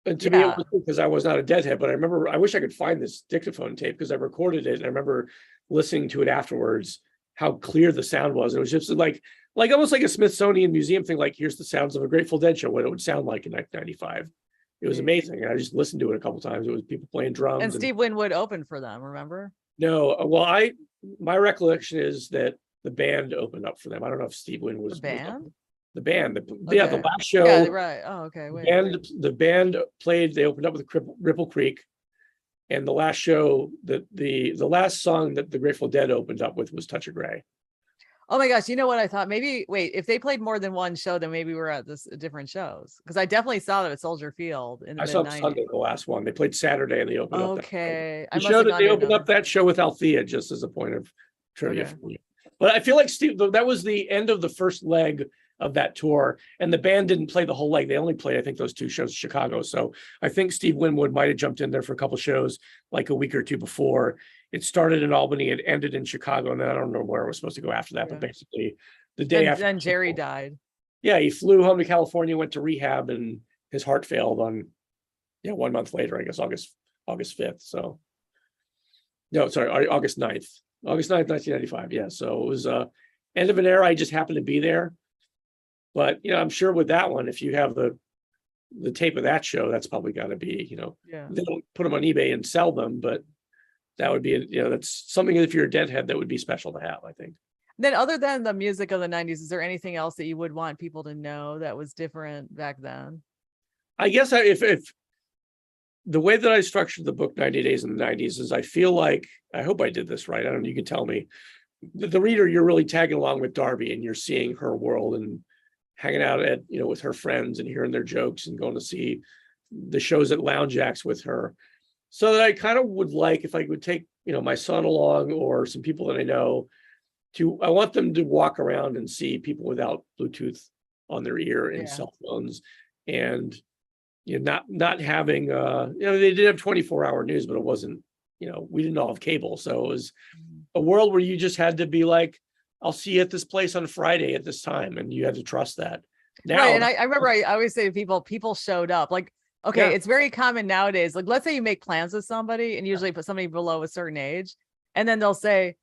And to me, because I was not a Deadhead, but I remember, I wish I could find this dictaphone tape because I recorded it, and I remember listening to it afterwards, how clear the sound was. It was just like almost like a Smithsonian museum thing. Like, here's the sounds of a Grateful Dead show, what it would sound like in 1995. It was amazing. I just listened to it a couple of times. It was people playing drums. And Steve Winwood opened for them, remember? No, well, my recollection is that the band opened up for them. I don't know if Steve Winwood was the band. The band, the last show. Yeah, right. Oh, okay. Wait. The band played. They opened up with Ripple Creek, and the last show, the last song that the Grateful Dead opened up with was Touch of Grey. Oh my gosh! You know what I thought? Maybe if they played more than one show, then maybe we're at different shows. Because I definitely saw them at Soldier Field in the mid-90s. I saw Sunday, the last one. They played Saturday, and they opened up. Okay, they opened up that show with Althea, just as a point of trivia for you. But I feel like Steve, that was the end of the first leg of that tour, and the band didn't play the whole leg. They only played, I think, those two shows in Chicago. So I think Steve Winwood might have jumped in there for a couple shows like a week or two before. It started in Albany, it ended in Chicago, and then I don't know where it was supposed to go after that. But basically, the day after, then Jerry died. Yeah, he flew home to California, went to rehab, and his heart failed on 1 month later, I guess August 5th. So no, sorry, August 9th, 1995. Yeah, so it was end of an era. I just happened to be there. But I'm sure with that one, if you have the tape of that show, that's probably got to be, they don't put them on eBay and sell them, but that would be, that's something, if you're a Deadhead, that would be special to have, I think. Then, other than the music of the 90s, is there anything else that you would want people to know that was different back then? I guess if the way that I structured the book 90 Days in the 90s is, I feel like, I hope I did this right. I don't know, you can tell me. The reader, you're really tagging along with Darby, and you're seeing her world and hanging out at, with her friends and hearing their jokes and going to see the shows at Lounge Acts with her. So that I kind of would like, if I would take, my son along or some people that I know, I want them to walk around and see people without Bluetooth on their ear and cell phones, and not having they did have 24-hour news, but it wasn't, we didn't all have cable. So it was a world where you just had to be like, I'll see you at this place on Friday at this time. And you had to trust that. Now, right, and I remember I always say to people showed up. Like, okay, it's very common nowadays. Like, let's say you make plans with somebody, and usually put somebody below a certain age, and then they'll say,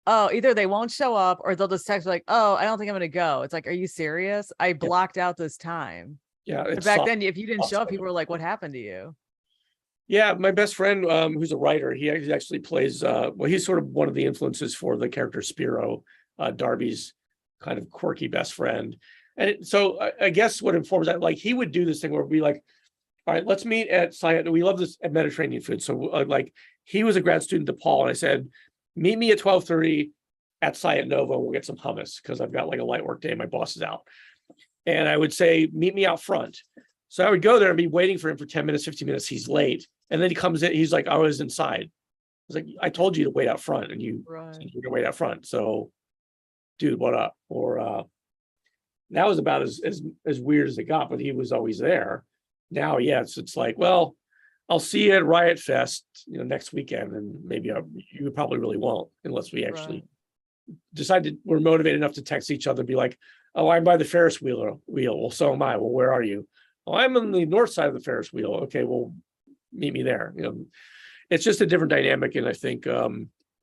oh, either they won't show up or they'll just text like, oh, I don't think I'm going to go. It's like, are you serious? I blocked out this time. Yeah. Back then, if you didn't show up, people were like, what happened to you? Yeah, my best friend, who's a writer, he actually plays. Well, he's sort of one of the influences for the character Spiro, Darby's kind of quirky best friend. And so I guess what informs that, like, he would do this thing where we like, all right, let's meet at Science. We love this at Mediterranean food. So like, he was a grad student at DePaul, and I said, meet me at 12:30 at Science Nova. We'll get some hummus because I've got like a light work day. My boss is out, and I would say, meet me out front. So I would go there and be waiting for him for 10 minutes, 15 minutes. He's late. And then he comes in, he's like, I was inside. I was like, I told you to wait out front, and you said you were gonna wait out front. So, dude, what up? Or that was about as weird as it got, but he was always there. Now, yeah, it's like, well, I'll see you at Riot Fest, next weekend, and maybe you probably really won't unless we actually decided we're motivated enough to text each other, be like, oh, I'm by the Ferris wheel. Well, so am I. Well, where are you? Oh, I'm on the north side of the Ferris wheel. Okay, well, meet me there. It's just a different dynamic, and I think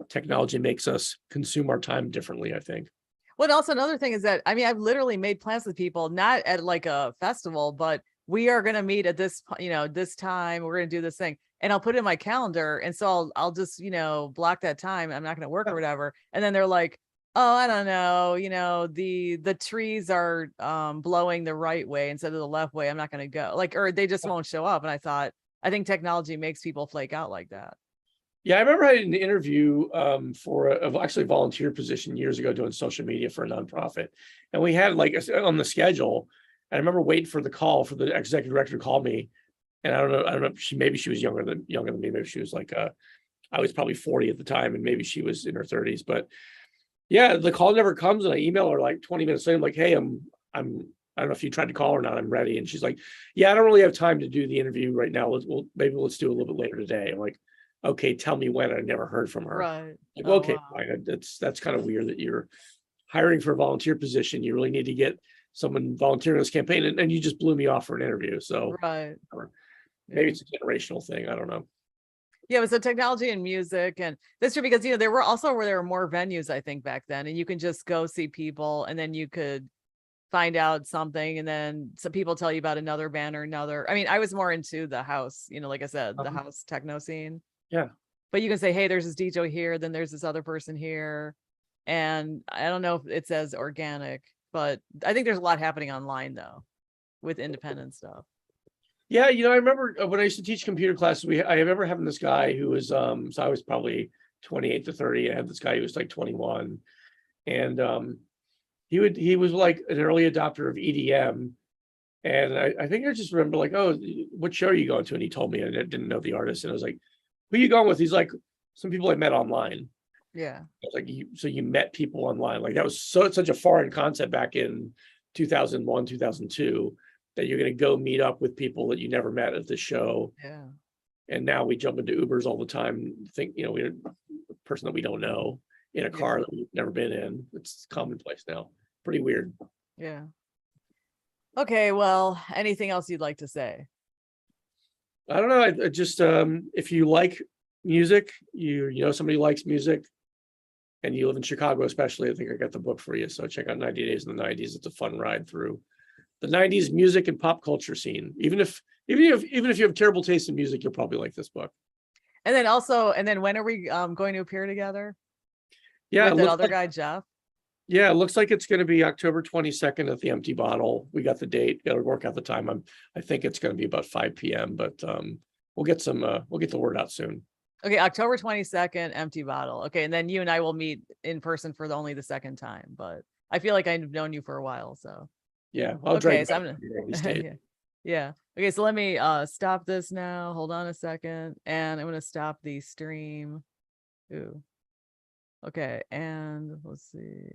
technology makes us consume our time differently, I think. Well, also another thing is that, I mean, I've literally made plans with people, not at like a festival, but we are going to meet at this, this time, we're going to do this thing, and I'll put it in my calendar. And so I'll just, block that time. I'm not going to work or whatever. And then they're like, oh, I don't know, the trees are blowing the right way instead of the left way. I'm not going to go, like, or they just won't show up. And I think technology makes people flake out like that. Yeah, I remember I had an interview for actually a volunteer position years ago doing social media for a nonprofit. And we had like on the schedule, and I remember waiting for the call for the executive director to call me. And I don't know if she was younger than me. Maybe she was like I was probably 40 at the time, and maybe she was in her 30s. But yeah, the call never comes, and I email her like 20 minutes later. I'm like, hey, I don't know if you tried to call or not. I'm ready. And she's like, yeah, I don't really have time to do the interview right now. Maybe let's do it a little bit later today. I'm like, okay, tell me when. I never heard from her. Right. Like, okay, fine. That's kind of weird that you're hiring for a volunteer position. You really need to get someone volunteering this campaign, and you just blew me off for an interview. So maybe it's a generational thing. I don't know. Yeah, it was the technology and music, and that's true because there were more venues, I think, back then, and you can just go see people, and then you could find out something, and then some people tell you about another band or another. I mean, I was more into the house, like I said, the house techno scene. Yeah. But you can say, hey, there's this DJ here, then there's this other person here. And I don't know if it's as organic, but I think there's a lot happening online though, with independent stuff. Yeah, I remember when I used to teach computer classes, I remember having this guy who was so I was probably 28 to 30. I had this guy who was like 21. And he was like an early adopter of EDM. And I think I just remember like, oh, what show are you going to? And he told me, and I didn't know the artist. And I was like, who are you going with? He's like, some people I met online. Yeah. I was like, so you met people online. Like that was such a foreign concept back in 2001, 2002, that you're going to go meet up with people that you never met at the show. Yeah. And now we jump into Ubers all the time. Think, we're a person that we don't know in a car that we've never been in. It's commonplace now. Pretty weird. Yeah. Okay. Well, anything else you'd like to say? I don't know. I just if you like music, somebody likes music, and you live in Chicago, especially, I think I got the book for you. So check out 90 Days in the 90s. It's a fun ride through the 90s music and pop culture scene. Even if you have terrible taste in music, you'll probably like this book. And then when are we going to appear together? Yeah, with that other guy, Jeff. Yeah, it looks like it's going to be October 22nd at the Empty Bottle. We got the date. Got to work out the time. I think it's going to be about 5 p.m. But we'll get the word out soon. Okay, October 22nd, Empty Bottle. Okay, and then you and I will meet in person for only the second time. But I feel like I've known you for a while, so. Yeah, I'll drag so I'm gonna. Yeah. Okay, so let me stop this now. Hold on a second, and I'm gonna stop the stream. Ooh. Okay, and let's see.